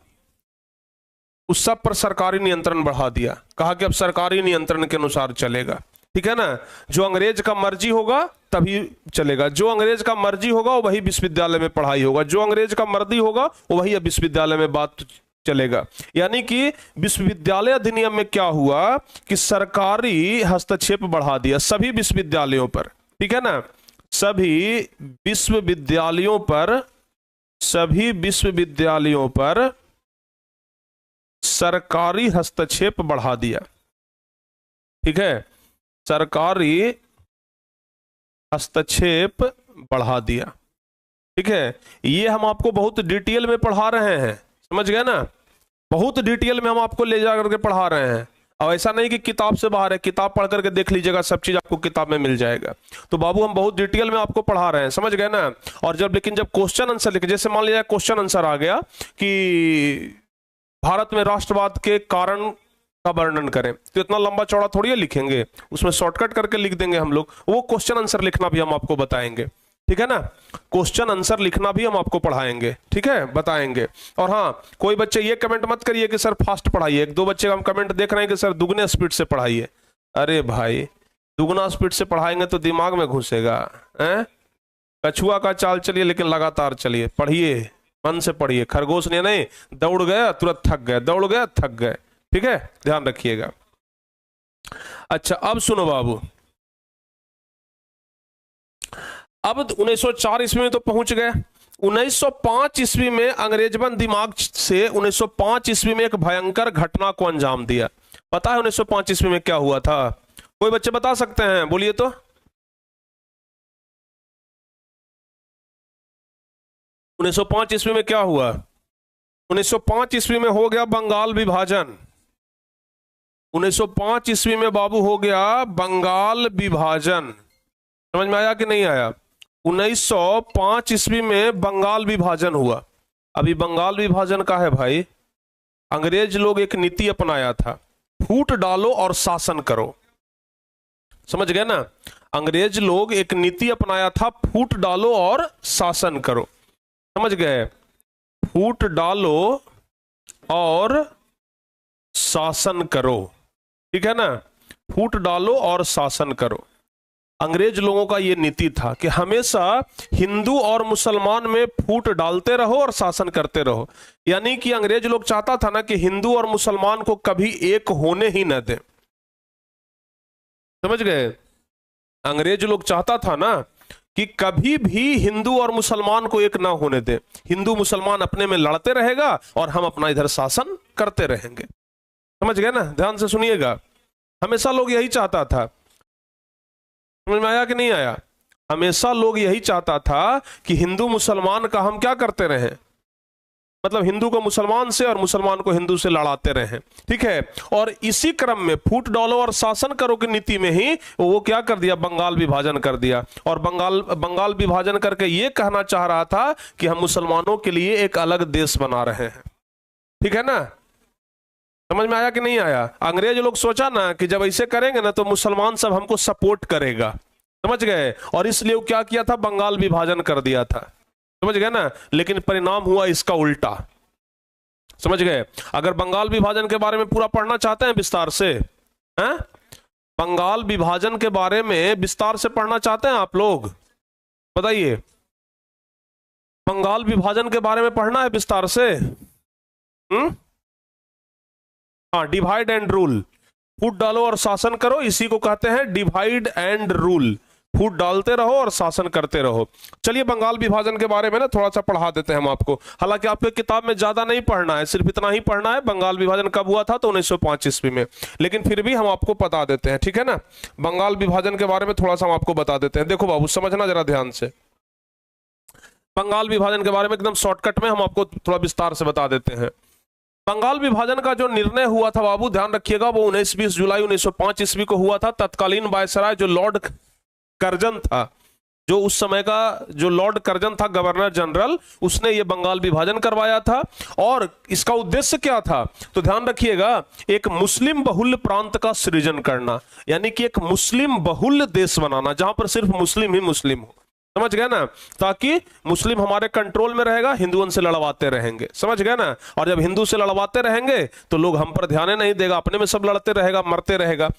उस सब पर सरकारी नियंत्रण बढ़ा दिया। कहा कि अब सरकारी नियंत्रण के अनुसार चलेगा, ठीक है ना। जो अंग्रेज का मर्जी होगा तभी चलेगा, जो अंग्रेज का मर्जी होगा वही विश्वविद्यालय में पढ़ाई होगा, जो अंग्रेज का मर्जी होगा वही अब विश्वविद्यालय में बात चलेगा। यानी कि विश्वविद्यालय अधिनियम में क्या हुआ कि सरकारी हस्तक्षेप बढ़ा दिया सभी विश्वविद्यालयों पर, ठीक है ना। सभी विश्वविद्यालयों पर सरकारी हस्तक्षेप बढ़ा दिया। ठीक है, सरकारी हस्तक्षेप बढ़ा दिया। ठीक है, ये हम आपको बहुत डिटेल में पढ़ा रहे हैं, समझ गए ना, बहुत डिटेल में हम आपको ले जा करके पढ़ा रहे हैं। अब ऐसा नहीं कि किताब से बाहर है, किताब पढ़ करके देख लीजिएगा, सब चीज आपको किताब में मिल जाएगा। तो बाबू हम बहुत डिटेल में आपको पढ़ा रहे हैं, समझ गए ना। और जब क्वेश्चन आंसर लिखे, जैसे मान लीजिए क्वेश्चन आंसर आ गया कि भारत में राष्ट्रवाद के कारण का वर्णन करें, तो इतना लंबा चौड़ा थोड़ी है लिखेंगे, उसमें शॉर्टकट करके लिख देंगे हम लोग। वो क्वेश्चन आंसर लिखना भी हम आपको बताएंगे, ठीक है ना, क्वेश्चन आंसर लिखना भी हम आपको पढ़ाएंगे, ठीक है, बताएंगे। और हाँ, कोई बच्चे ये कमेंट मत करिए कि सर फास्ट पढ़ाइए। एक दो बच्चे हम कमेंट देख रहे हैं कि सर दुगने स्पीड से पढ़ाइए। अरे भाई, दुगना स्पीड से पढ़ाएंगे तो दिमाग में घुसेगा, हैं? कछुआ का चाल चलिए लेकिन लगातार चलिए, पढ़िए, मन से पढ़िए। खरगोश ने नहीं, दौड़ गया तुरंत थक गए, दौड़ गया थक गए, ठीक है, ध्यान रखिएगा। अच्छा, अब सुनो बाबू, अब 1904 ईस्वी में तो पहुंच गए। 1905 ईस्वी में अंग्रेजबन दिमाग से 1905 ईस्वी में एक भयंकर घटना को अंजाम दिया। पता है 1905 ईस्वी में क्या हुआ था? कोई बच्चे बता सकते हैं? बोलिए तो। 1905 ईस्वी में क्या हुआ? 1905 ईस्वी में हो गया बंगाल विभाजन। 1905 ईस्वी में बाबू हो गया बंगाल विभाजन। समझ में आया कि नहीं आया? 1905 ईस्वी में बंगाल विभाजन हुआ। अभी बंगाल विभाजन का है भाई, अंग्रेज लोग एक नीति अपनाया था, फूट डालो और शासन करो। समझ गए ना? अंग्रेज लोग एक नीति अपनाया था, फूट डालो और शासन करो। समझ गए? फूट डालो और शासन करो, ठीक है ना, फूट डालो और शासन करो। अंग्रेज लोगों का यह नीति था कि हमेशा हिंदू और मुसलमान में फूट डालते रहो और शासन करते रहो। यानी कि अंग्रेज लोग चाहता था ना कि हिंदू और मुसलमान को कभी एक होने ही न दे। समझ गए? अंग्रेज लोग चाहता था ना कि कभी भी हिंदू और मुसलमान को एक ना होने दे। हिंदू मुसलमान अपने में लड़ते रहेगा और हम अपना इधर शासन करते रहेंगे। समझ गए ना? ध्यान से सुनिएगा, हमेशा लोग यही चाहता था। समझ में आया कि नहीं आया? हमेशा लोग यही चाहता था कि हिंदू मुसलमान का हम क्या करते रहें, मतलब हिंदू को मुसलमान से और मुसलमान को हिंदू से लड़ाते रहें, ठीक है। और इसी क्रम में फूट डालो और शासन करो की नीति में ही वो क्या कर दिया, बंगाल विभाजन कर दिया। और बंगाल विभाजन करके ये कहना चाह रहा था कि हम मुसलमानों के लिए एक अलग देश बना रहे हैं, ठीक है ना। समझ में आया कि नहीं आया? अंग्रेज लोग सोचा ना कि जब ऐसे करेंगे ना तो मुसलमान सब हमको सपोर्ट करेगा। समझ गए? और इसलिए वो क्या किया था, बंगाल विभाजन कर दिया था। समझ गए ना? लेकिन परिणाम हुआ इसका उल्टा। समझ गए? अगर बंगाल विभाजन के बारे में पूरा पढ़ना चाहते हैं विस्तार से, हैं? बंगाल विभाजन के बारे में विस्तार से पढ़ना चाहते हैं आप लोग? बताइए, बंगाल विभाजन के बारे में पढ़ना है विस्तार से? हाँ, डिवाइड एंड रूल, फूट डालो और शासन करो, इसी को कहते हैं डिवाइड एंड रूल। फूट डालते रहो और शासन करते रहो। चलिए बंगाल विभाजन के बारे में ना थोड़ा सा पढ़ा देते हैं हम आपको। हालांकि आपके किताब में ज्यादा नहीं पढ़ना है, सिर्फ इतना ही पढ़ना है बंगाल विभाजन कब हुआ था, तो 1905 ईस्वी में। लेकिन फिर भी हम आपको बता देते हैं, ठीक है ना। बंगाल विभाजन के बारे में थोड़ा सा हम आपको बता देते हैं। देखो बाबू, समझना जरा ध्यान से। बंगाल विभाजन के बारे में एकदम शॉर्टकट में हम आपको थोड़ा विस्तार से बता देते हैं। बंगाल विभाजन का जो निर्णय हुआ था बाबू, ध्यान रखिएगा, वो 19-20 जुलाई 1905 ईस्वी को हुआ था। तत्कालीन वायसराय जो लॉर्ड कर्जन था, जो उस समय का जो लॉर्ड कर्जन था, गवर्नर जनरल, उसने ये बंगाल विभाजन करवाया था। और इसका उद्देश्य क्या था, तो ध्यान रखिएगा, एक मुस्लिम बहुल प्रांत का सृजन करना, यानी कि एक मुस्लिम बहुल देश बनाना जहां पर सिर्फ मुस्लिम ही मुस्लिम हो। समझ गए ना? ताकि मुस्लिम हमारे कंट्रोल में रहेगा, हिंदुओं से लड़वाते रहेंगे। समझ गए ना? और जब हिंदू से लड़वाते रहेंगे तो लोग हम पर ध्यान नहीं देगा, अपने में सब लड़ते रहेगा, मरते रहेगा।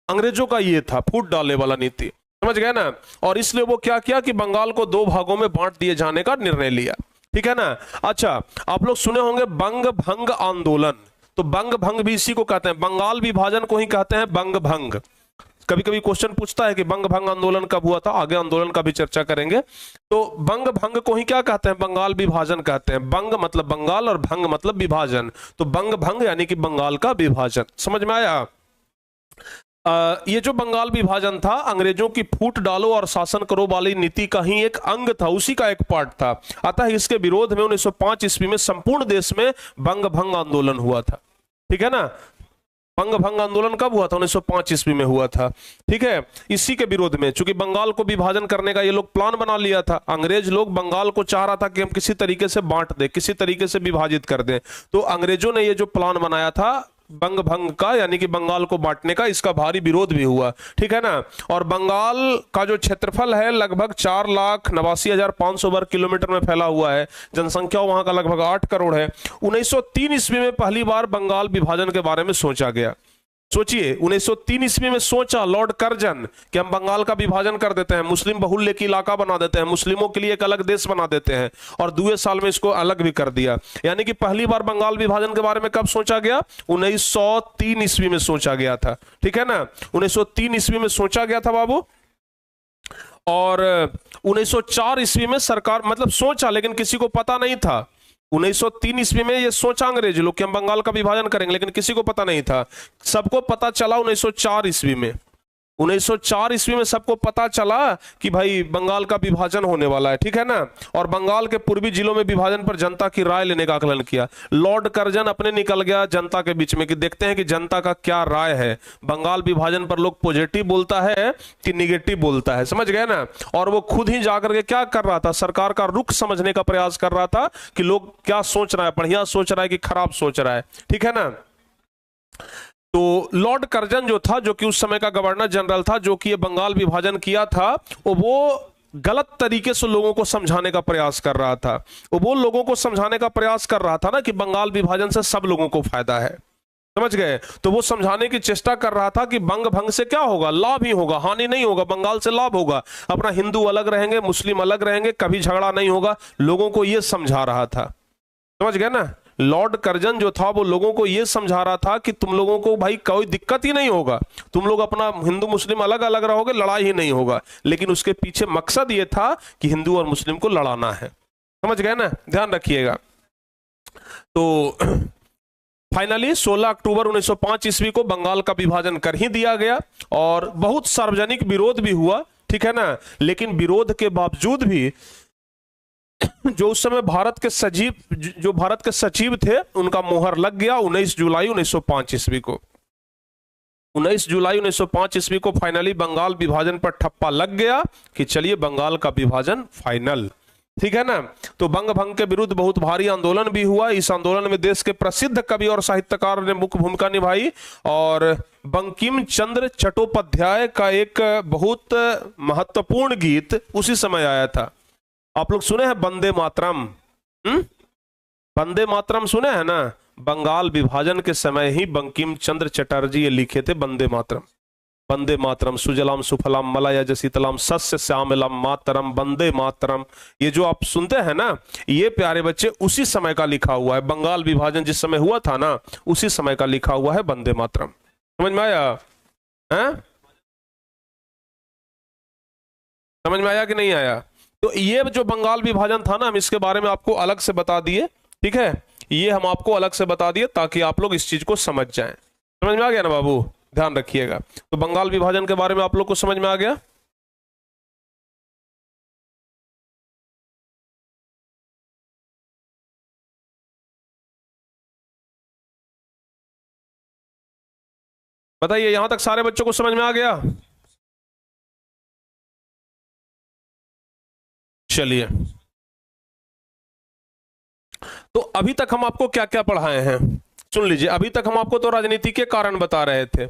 अंग्रेजों का ये था फूट डाले वाला नीति। समझ गए ना? और इसलिए वो क्या किया कि बंगाल को 2 भागों में बांट दिए जाने का निर्णय लिया, ठीक है ना। अच्छा, आप लोग सुने होंगे बंग भंग आंदोलन, तो बंग भंग भी इसी को कहते हैं, बंगाल विभाजन को ही कहते हैं बंग भंग। कभी कभी क्वेश्चन पूछता है कि बंग भंग आंदोलन कब हुआ था, आगे आंदोलन का भी चर्चा करेंगे। तो बंग भंग को ही क्या कहते हैं, बंगाल विभाजन कहते हैं। बंग मतलब बंगाल और भंग मतलब विभाजन, तो बंग भंग यानी कि बंगाल का विभाजन। समझ में आया? ये जो बंगाल विभाजन था अंग्रेजों की फूट डालो और शासन करो वाली नीति का ही एक अंग था, उसी का एक पार्ट था। अतः इसके विरोध में 1905 ईस्वी में संपूर्ण देश में बंग भंग आंदोलन हुआ था। ठीक है ना? बंग भंग आंदोलन कब हुआ था? 1905 ईस्वी में हुआ था। ठीक है, इसी के विरोध में, चूंकि बंगाल को विभाजन करने का ये लोग प्लान बना लिया था, अंग्रेज लोग बंगाल को चाह रहा था कि हम किसी तरीके से बांट दें, किसी तरीके से विभाजित कर दें। तो अंग्रेजों ने ये जो प्लान बनाया था बंग भंग का, यानी कि बंगाल को बांटने का, इसका भारी विरोध भी हुआ। ठीक है ना? और बंगाल का जो क्षेत्रफल है लगभग 4,89,500 वर्ग किलोमीटर में फैला हुआ है। जनसंख्या वहां का लगभग 8 करोड़ है। 1903 ईस्वी में पहली बार बंगाल विभाजन के बारे में सोचा गया। सोचिए, 1903 ईस्वी में सोचा लॉर्ड कर्जन कि हम बंगाल का विभाजन कर देते हैं, मुस्लिम बहुल्य की इलाका बना देते हैं, मुस्लिमों के लिए एक अलग देश बना देते हैं, और 2 साल में इसको अलग भी कर दिया। यानी कि पहली बार बंगाल विभाजन के बारे में कब सोचा गया? 1903 ईस्वी में सोचा गया था। ठीक है ना? 1903 ईस्वी में सोचा गया था बाबू। और 1904 ईस्वी में सरकार, मतलब सोचा लेकिन किसी को पता नहीं था। 1903 ईस्वी में ये सोचा अंग्रेज लोग कि हम बंगाल का विभाजन करेंगे, लेकिन किसी को पता नहीं था। सबको पता चला 1904 ईस्वी में। 1904 ईस्वी में सबको पता चला कि भाई बंगाल का विभाजन होने वाला है। ठीक है ना? और बंगाल के पूर्वी जिलों में विभाजन पर जनता की राय लेने का आकलन किया। लॉर्ड कर्जन अपने निकल गया जनता के बीच में कि देखते हैं कि जनता का क्या राय है, बंगाल विभाजन पर लोग पॉजिटिव बोलता है कि निगेटिव बोलता है। समझ गए ना? और वो खुद ही जाकर के क्या कर रहा था, सरकार का रुख समझने का प्रयास कर रहा था कि लोग क्या सोच रहा है, बढ़िया सोच रहा है कि खराब सोच रहा है। ठीक है ना? तो लॉर्ड कर्जन जो था, जो कि उस समय का गवर्नर जनरल था, जो कि ये बंगाल विभाजन किया था, वो गलत तरीके से लोगों को समझाने का प्रयास कर रहा था। वो लोगों को समझाने का प्रयास कर रहा था ना कि बंगाल विभाजन से सब लोगों को फायदा है। समझ गए? तो वो समझाने की चेष्टा कर रहा था कि बंग भंग से क्या होगा, लाभ ही होगा, हानि नहीं होगा, बंगाल से लाभ होगा, अपना हिंदू अलग रहेंगे, मुस्लिम अलग रहेंगे, कभी झगड़ा नहीं होगा। लोगों को यह समझा रहा था। समझ गए ना? लॉर्ड कर्जन जो था वो लोगों को यह समझा रहा था कि तुम लोगों को भाई कोई दिक्कत ही नहीं होगा, तुम लोग अपना हिंदू मुस्लिम अलग अलग रहोगे, लड़ाई ही नहीं होगा। लेकिन उसके पीछे मकसद ये था कि हिंदू और मुस्लिम को लड़ाना है। समझ गए ना? ध्यान रखिएगा। तो फाइनली 16 अक्टूबर 1905 ईस्वी को बंगाल का विभाजन कर ही दिया गया और बहुत सार्वजनिक विरोध भी हुआ। ठीक है ना? लेकिन विरोध के बावजूद भी जो उस समय भारत के सचिव थे उनका मोहर लग गया 19 जुलाई 1905 ईस्वी को। 19 जुलाई 1905 ईस्वी को फाइनली बंगाल विभाजन पर ठप्पा लग गया कि चलिए बंगाल का विभाजन फाइनल। ठीक है ना? तो बंग भंग के विरुद्ध बहुत भारी आंदोलन भी हुआ। इस आंदोलन में देश के प्रसिद्ध कवि और साहित्यकार ने मुख्य भूमिका निभाई और बंकिम चंद्र चट्टोपाध्याय का एक बहुत महत्वपूर्ण गीत उसी समय आया था। आप लोग सुने हैं वंदे मातरम? वंदे मातरम सुने हैं ना? बंगाल विभाजन के समय ही बंकिम चंद्र चटर्जी ये लिखे थे वंदे मातरम। वंदे मातरम सुजलाम सुफलाम मलयज शीतलाम सस्य श्यामलाम मातरम वंदे मातरम। ये जो आप सुनते हैं ना, ये प्यारे बच्चे उसी समय का लिखा हुआ है। बंगाल विभाजन जिस समय हुआ था ना, उसी समय का लिखा हुआ है वंदे मातरम। समझ में आया? है? समझ में आया कि नहीं आया? तो ये जो बंगाल विभाजन था ना, हम इसके बारे में आपको अलग से बता दिए। ठीक है? ये हम आपको अलग से बता दिए ताकि आप लोग इस चीज को समझ जाएं। समझ में आ गया ना बाबू? ध्यान रखिएगा। तो बंगाल विभाजन के बारे में आप लोग को समझ में आ गया। बताइए, यहां तक सारे बच्चों को समझ में आ गया? चलिए, तो अभी तक हम आपको क्या क्या पढ़ाए हैं सुन लीजिए। अभी तक हम आपको तो राजनीति के कारण बता रहे थे।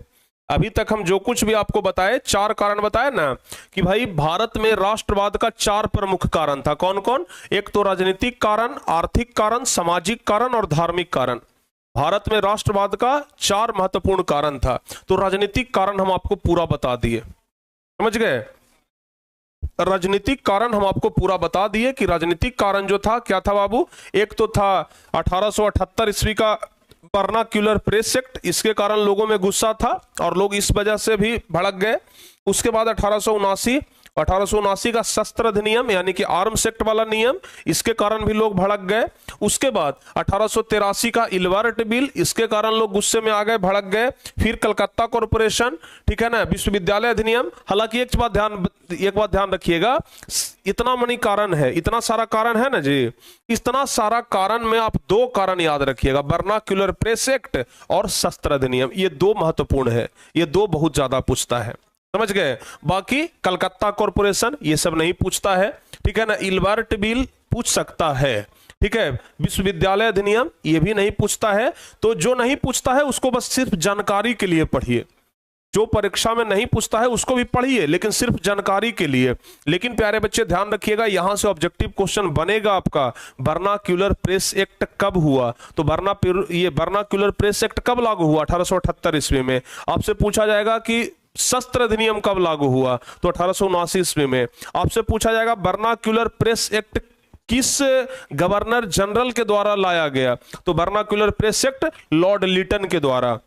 अभी तक हम जो कुछ भी आपको बताए, 4 कारण बताए ना कि भाई भारत में राष्ट्रवाद का 4 प्रमुख कारण था। कौन कौन? एक तो राजनीतिक कारण, आर्थिक कारण, सामाजिक कारण और धार्मिक कारण। भारत में राष्ट्रवाद का 4 महत्वपूर्ण कारण था। तो राजनीतिक कारण हम आपको पूरा बता दिए। समझ गए? राजनीतिक कारण हम आपको पूरा बता दिए कि राजनीतिक कारण जो था क्या था बाबू। एक तो था 1878 ईस्वी का वर्नाक्यूलर प्रेस एक्ट, इसके कारण लोगों में गुस्सा था और लोग इस वजह से भी भड़क गए। उसके बाद 1879 का शस्त्र अधिनियम यानी कि आर्म्स एक्ट वाला नियम, इसके कारण भी लोग भड़क गए। उसके बाद 1883 का इलवर्ट बिल, इसके कारण लोग गुस्से में आ गए, भड़क गए। फिर कलकत्ता कॉरपोरेशन, ठीक है ना, विश्वविद्यालय अधिनियम। हालांकि एक बात ध्यान रखिएगा, इतना मनी कारण है, इतना सारा कारण है ना जी, इतना सारा कारण में आप दो कारण याद रखिएगा, वर्नाक्यूलर प्रेस एक्ट और शस्त्र अधिनियम। ये दो महत्वपूर्ण है, ये दो बहुत ज्यादा पूछता है, समझ गए। बाकी कलकत्ता कॉरपोरेशन ये सब नहीं पूछता है, ठीक है ना। इलबर्ट बिल पूछ सकता है, ठीक है। विश्वविद्यालय अधिनियम ये भी नहीं पूछता है। तो जो नहीं पूछता है उसको बस सिर्फ जानकारी के लिए पढ़िए, जो परीक्षा में नहीं पूछता है उसको भी पढ़िए, लेकिन सिर्फ जानकारी के लिए। लेकिन प्यारे बच्चे ध्यान रखिएगा, यहां से ऑब्जेक्टिव क्वेश्चन बनेगा आपका, वर्नाक्यूलर प्रेस एक्ट कब हुआ। तो ये वर्नाक्यूलर प्रेस एक्ट कब लागू हुआ? 1878 ईस्वी में। आपसे पूछा जाएगा कि शस्त्र अधिनियम कब लागू हुआ? तो 1879 ईस्वी में। आपसे पूछा जाएगा वर्नाक्यूलर प्रेस एक्ट किस गवर्नर जनरल के द्वारा लाया गया? तो vernacular press act Lord Lytton के द्वारा।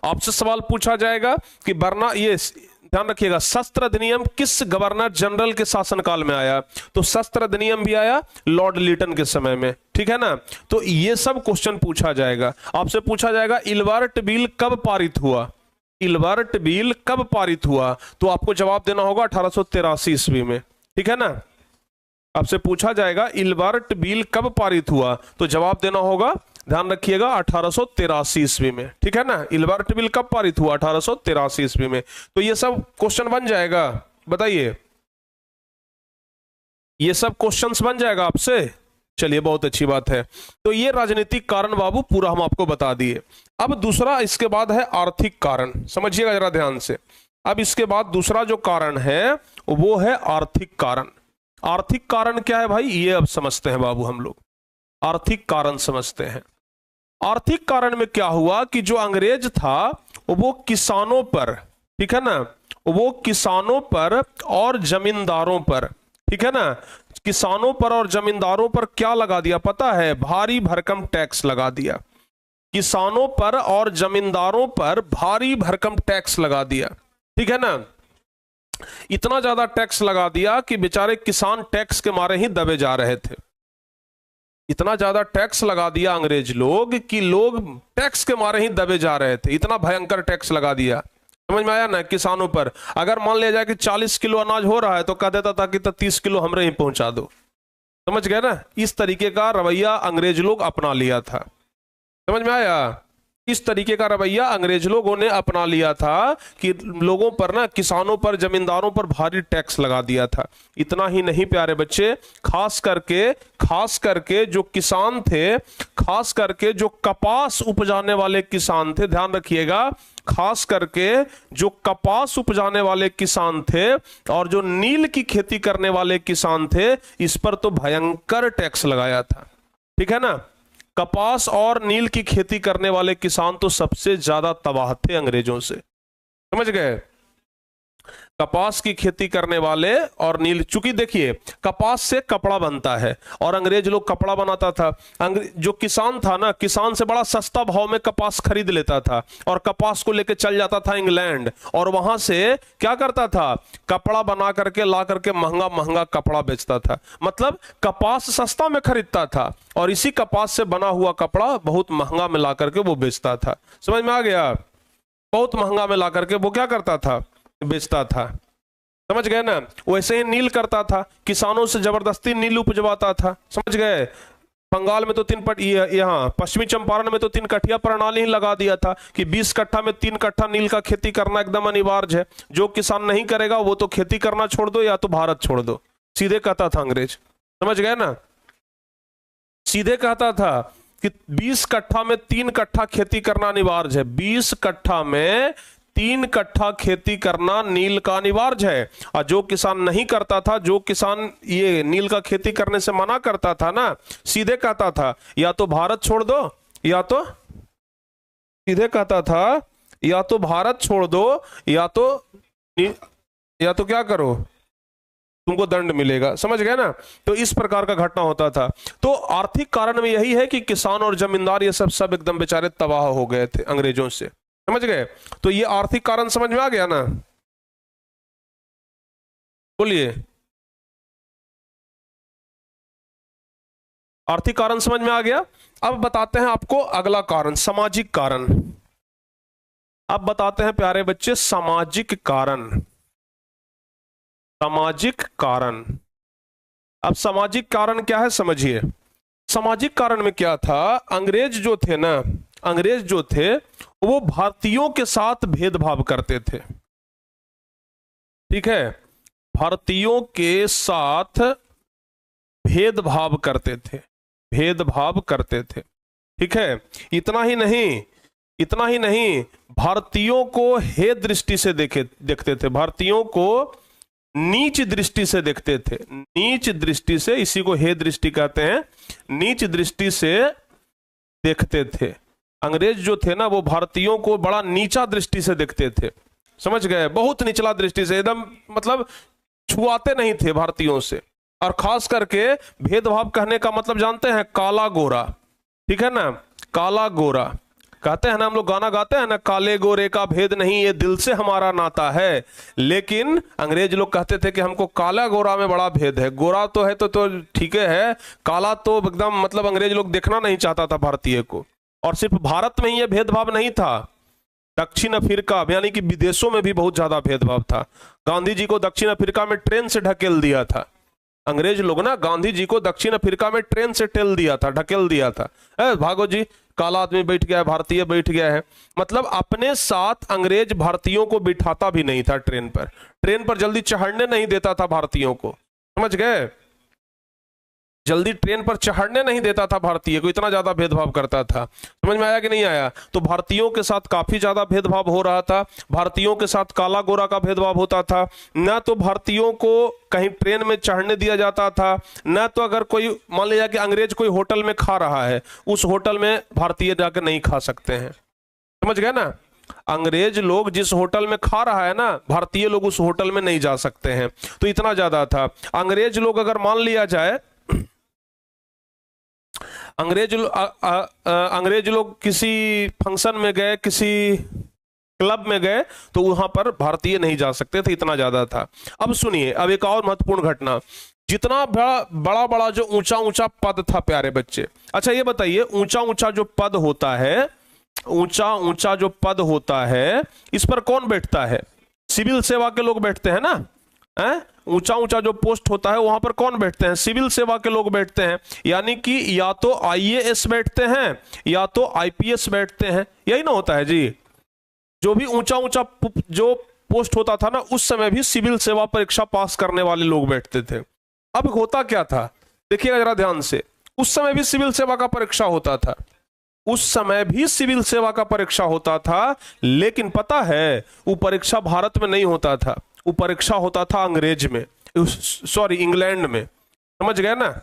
आपसे सवाल पूछा जाएगा कि ये ध्यान रखिएगा, शस्त्र अधिनियम किस गवर्नर जनरल के शासनकाल में आया? तो शस्त्र अधिनियम भी आया लॉर्ड लिटन के समय में, ठीक है ना। तो ये सब क्वेश्चन पूछा जाएगा। आपसे पूछा जाएगा इलबर्ट बिल कब पारित हुआ? इलबर्ट बिल कब पारित हुआ? तो आपको जवाब देना होगा 1883 ईस्वी में, ठीक है ना। आपसे पूछा जाएगा इलबर्ट बिल कब पारित हुआ, तो जवाब देना होगा, ध्यान रखिएगा, 1883 ईस्वी में, ठीक है ना। इलबर्ट बिल कब पारित हुआ? 1883 ईस्वी में। तो ये सब क्वेश्चन बन जाएगा, बताइए, ये सब क्वेश्चंस बन जाएगा आपसे। चलिए, बहुत अच्छी बात है। तो ये राजनीतिक कारण बाबू पूरा हम आपको बता दिए। अब दूसरा इसके बाद है आर्थिक कारण, समझिएगा जरा ध्यान से। अब इसके बाद दूसरा जो कारण है वो है आर्थिक कारण। आर्थिक कारण क्या है भाई, ये अब समझते हैं बाबू हम लोग। आर्थिक कारण समझते हैं। आर्थिक कारण में क्या हुआ कि जो अंग्रेज था वो किसानों पर, ठीक है ना, वो किसानों पर और जमींदारों पर, ठीक है ना, किसानों पर और जमींदारों पर क्या लगा दिया पता है? भारी भरकम टैक्स लगा दिया। किसानों पर और जमींदारों पर भारी भरकम टैक्स लगा दिया, ठीक है ना। इतना ज्यादा टैक्स लगा दिया कि बेचारे किसान टैक्स के मारे ही दबे जा रहे थे। इतना ज्यादा टैक्स लगा दिया अंग्रेज लोग कि लोग टैक्स के मारे ही दबे जा रहे थे। इतना भयंकर टैक्स लगा दिया, समझ में आया ना। किसानों पर अगर मान लिया जाए कि 40 किलो अनाज हो रहा है तो कह देता था कि 30 किलो हमरे ही पहुंचा दो, समझ गए ना। इस तरीके का रवैया अंग्रेज लोग अपना लिया था, समझ में आया। इस तरीके का रवैया अंग्रेज लोगों ने अपना लिया था कि लोगों पर ना, किसानों पर, जमींदारों पर भारी टैक्स लगा दिया था। इतना ही नहीं प्यारे बच्चे, खास करके जो किसान थे, खास करके जो कपास उपजाने वाले किसान थे, ध्यान रखिएगा, खास करके जो कपास उपजाने वाले किसान थे और जो नील की खेती करने वाले किसान थे, इस पर तो भयंकर टैक्स लगाया था, ठीक है ना। कपास और नील की खेती करने वाले किसान तो सबसे ज्यादा तबाह थे अंग्रेजों से, समझ गए। कपास की खेती करने वाले और नील, चूंकि देखिए कपास से कपड़ा बनता है और अंग्रेज लोग कपड़ा बनाता था। जो किसान था ना, किसान से बड़ा सस्ता भाव में कपास खरीद लेता था और कपास को लेकर चल जाता था इंग्लैंड, और वहां से क्या करता था? कपड़ा बना करके ला करके महंगा महंगा कपड़ा बेचता था। मतलब कपास सस्ता में खरीदता था और इसी कपास से बना हुआ कपड़ा बहुत महंगा में ला करके वो बेचता था। समझ में आ गया? बहुत महंगा में ला करके वो क्या करता था? बेचता था, समझ गए ना। वैसे ही नील करता था, किसानों से जबरदस्ती नील उपजवाता था, समझ गए। बंगाल में तो यहाँ पश्चिमी चंपारण में तो 3 कठिया प्रणाली ही लगा दिया था कि 20 कट्ठा में 3 कट्ठा नील का खेती करना एकदम अनिवार्य है। जो किसान नहीं करेगा वो तो खेती करना छोड़ दो या तो भारत छोड़ दो, सीधे कहता था अंग्रेज, समझ गए ना। सीधे कहता था कि 20 कट्ठा में 3 कट्ठा खेती करना अनिवार्य है। 20 कट्ठा में 3 कट्ठा खेती करना नील का अनिवार्य है। और जो किसान नहीं करता था, जो किसान ये नील का खेती करने से मना करता था ना, सीधे कहता था या तो भारत छोड़ दो, या तो सीधे कहता था या तो भारत छोड़ दो या तो क्या करो, तुमको दंड मिलेगा, समझ गए ना। तो इस प्रकार का घटना होता था। तो आर्थिक कारण में यही है कि किसान और जमींदार ये सब सब एकदम बेचारे तबाह हो गए थे अंग्रेजों से, समझ गए। तो ये आर्थिक कारण समझ में आ गया ना, बोलिए। आर्थिक कारण समझ में आ गया। अब बताते हैं आपको अगला कारण, सामाजिक कारण। अब बताते हैं प्यारे बच्चे सामाजिक कारण। सामाजिक कारण। अब सामाजिक कारण क्या है समझिए। सामाजिक कारण में क्या था, अंग्रेज जो थे ना, अंग्रेज जो थे वो भारतीयों के साथ भेदभाव करते थे, ठीक है, भारतीयों के साथ भेदभाव करते थे, भेदभाव करते थे, ठीक है। इतना ही नहीं, इतना ही नहीं, भारतीयों को हे दृष्टि से देखते थे, भारतीयों को नीच दृष्टि से देखते थे, नीच दृष्टि से, इसी को हे दृष्टि कहते हैं, नीच दृष्टि से देखते थे। अंग्रेज जो थे ना वो भारतीयों को बड़ा नीचा दृष्टि से देखते थे, समझ गए, बहुत निचला दृष्टि से, एकदम मतलब छुआते नहीं थे भारतीयों से। और खास करके भेदभाव कहने का मतलब जानते हैं, काला गोरा, ठीक है ना, काला गोरा कहते हैं ना, हम लोग गाना गाते हैं ना, काले गोरे का भेद नहीं ये दिल से हमारा नाता है। लेकिन अंग्रेज लोग कहते थे कि हमको काला गोरा में बड़ा भेद है, गोरा तो है तो ठीक है, काला तो एकदम मतलब अंग्रेज लोग देखना नहीं चाहता था भारतीय को। और सिर्फ भारत में ही ये भेदभाव नहीं था, दक्षिण अफ्रीका यानी कि विदेशों में भी बहुत ज्यादा भेदभाव था। गांधी जी को दक्षिण अफ्रीका में ट्रेन से ढकेल दिया था अंग्रेज लोग ना, गांधी जी को दक्षिण अफ्रीका में ट्रेन से टेल दिया था, ढकेल दिया था, भागो जी, काला आदमी बैठ गया है, भारतीय बैठ गया है। मतलब अपने साथ अंग्रेज भारतीयों को बिठाता भी नहीं था ट्रेन पर जल्दी चढ़ने नहीं देता था भारतीयों को, समझ गए, जल्दी ट्रेन पर चढ़ने नहीं देता था भारतीय को, इतना ज्यादा भेदभाव करता था। समझ में आया कि नहीं आया। तो भारतीयों के साथ काफी ज्यादा भेदभाव हो रहा था, भारतीयों के साथ काला गोरा का भेदभाव होता था, न तो भारतीयों को कहीं ट्रेन में चढ़ने दिया जाता था, न तो अगर कोई मान लिया कि अंग्रेज कोई होटल में खा रहा है, उस होटल में भारतीय जाकर नहीं खा सकते हैं, समझ गए ना। अंग्रेज लोग जिस होटल में खा रहा है ना, भारतीय लोग उस होटल में नहीं जा सकते हैं। तो इतना ज्यादा था। अंग्रेज लोग अगर मान लिया जाए अंग्रेज लोग किसी फंक्शन में गए, किसी क्लब में गए, तो वहां पर भारतीय नहीं जा सकते थे, इतना ज्यादा था। अब सुनिए, अब एक और महत्वपूर्ण घटना, जितना बड़ा बड़ा जो ऊंचा ऊंचा पद था प्यारे बच्चे, अच्छा ये बताइए, ऊंचा ऊंचा जो पद होता है, ऊंचा ऊंचा जो पद होता है, इस पर कौन बैठता है, सिविल सेवा के लोग बैठते हैं ना, ऊंचा ऊंचा जो पोस्ट होता है वहां पर कौन बैठते हैं, सिविल सेवा के लोग बैठते हैं। यानी कि या तो आईएएस बैठते हैं या तो आईपीएस बैठते हैं, यही ना होता है जी। जो भी ऊंचा ऊंचा जो पोस्ट होता था ना, उस समय भी सिविल सेवा परीक्षा पास करने वाले लोग बैठते थे। अब होता क्या था, देखिएगा जरा ध्यान से, उस समय भी सिविल सेवा का परीक्षा होता था, उस समय भी सिविल सेवा का परीक्षा होता था, लेकिन पता है वो परीक्षा भारत में नहीं होता था, वो परीक्षा होता था अंग्रेज में, सॉरी इंग्लैंड में, समझ गए ना।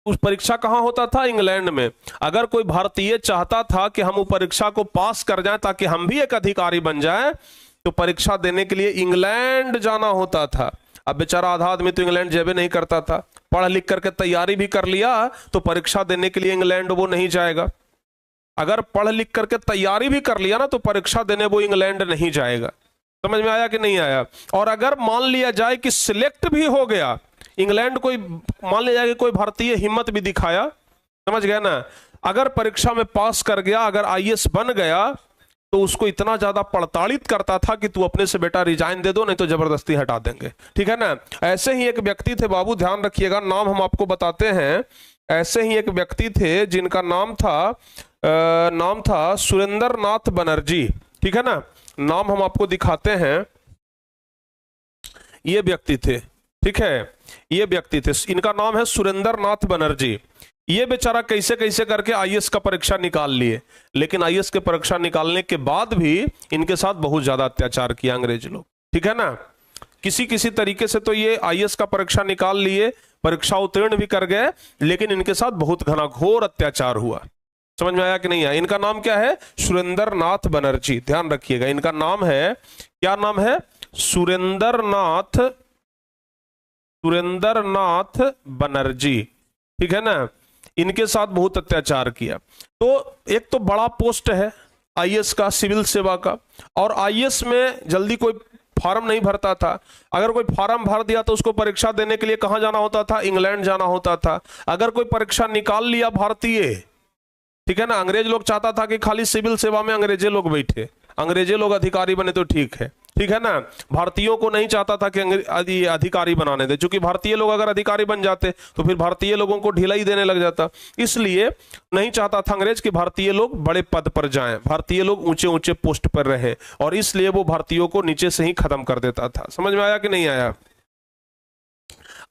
उस परीक्षा कहां होता था, इंग्लैंड में। अगर कोई भारतीय चाहता था कि हम वो परीक्षा को पास कर जाएं ताकि हम भी एक अधिकारी बन जाएं, तो परीक्षा देने के लिए इंग्लैंड जाना होता था। अब बेचारा आधा आदमी तो इंग्लैंड जेबे नहीं करता था, पढ़ लिख करके तैयारी भी कर लिया तो परीक्षा देने के लिए इंग्लैंड वो नहीं जाएगा। अगर पढ़ लिख करके तैयारी भी कर लिया ना तो परीक्षा देने वो इंग्लैंड नहीं जाएगा। समझ में आया कि नहीं आया। और अगर मान लिया जाए कि सिलेक्ट भी हो गया इंग्लैंड, कोई मान लिया जाए कि कोई भारतीय हिम्मत भी दिखाया, समझ गया ना, अगर परीक्षा में पास कर गया, अगर आईएएस बन गया, तो उसको इतना ज्यादा प्रताड़ित करता था कि तू अपने से बेटा रिजाइन दे दो, नहीं तो जबरदस्ती हटा देंगे, ठीक है ना। ऐसे ही एक व्यक्ति थे बाबू, ध्यान रखिएगा, नाम हम आपको बताते हैं। ऐसे ही एक व्यक्ति थे जिनका नाम था सुरेंद्र नाथ बनर्जी, ठीक है ना। नाम हम आपको दिखाते हैं, ये व्यक्ति थे, ठीक है, ये व्यक्ति थे, इनका नाम है सुरेंद्र नाथ बनर्जी। ये बेचारा कैसे कैसे करके आईएएस का परीक्षा निकाल लिए, लेकिन आईएएस के परीक्षा निकालने के बाद भी इनके साथ बहुत ज्यादा अत्याचार किया अंग्रेज लोग, ठीक है ना। किसी किसी तरीके से तो ये आईएएस का परीक्षा निकाल लिए, परीक्षा उत्तीर्ण भी कर गए, लेकिन इनके साथ बहुत घनाघोर अत्याचार हुआ। समझ में आया कि नहीं आया। इनका नाम क्या है, सुरेंद्र नाथ बनर्जी, ध्यान रखिएगा, इनका नाम है, क्या नाम है, सुरेंद्र नाथ सुरेंद्र नाथ बनर्जी, ठीक है ना, इनके साथ बहुत अत्याचार किया। तो एक तो बड़ा पोस्ट है आईएएस का, सिविल सेवा का, और आईएएस में जल्दी कोई फॉर्म नहीं भरता था। अगर कोई फॉर्म भर दिया तो उसको परीक्षा देने के लिए कहां जाना होता था? इंग्लैंड जाना होता था। अगर कोई परीक्षा निकाल लिया भारतीय, ठीक है ना, अंग्रेज लोग चाहता था कि खाली सिविल सेवा में अंग्रेजे लोग बैठे, अंग्रेजे लोग अधिकारी बने तो ठीक है ना, भारतीयों को नहीं चाहता था कि अधिकारी बनाने दे, क्योंकि भारतीय लोग अगर अधिकारी बन जाते तो फिर भारतीय लोगों को ढिलाई देने लग जाता। इसलिए नहीं चाहता था अंग्रेज कि भारतीय लोग बड़े पद पर जाएं, भारतीय लोग ऊंचे ऊंचे पोस्ट पर रहे, और इसलिए वो भारतीयों को नीचे से ही खत्म कर देता था। समझ में आया कि नहीं आया?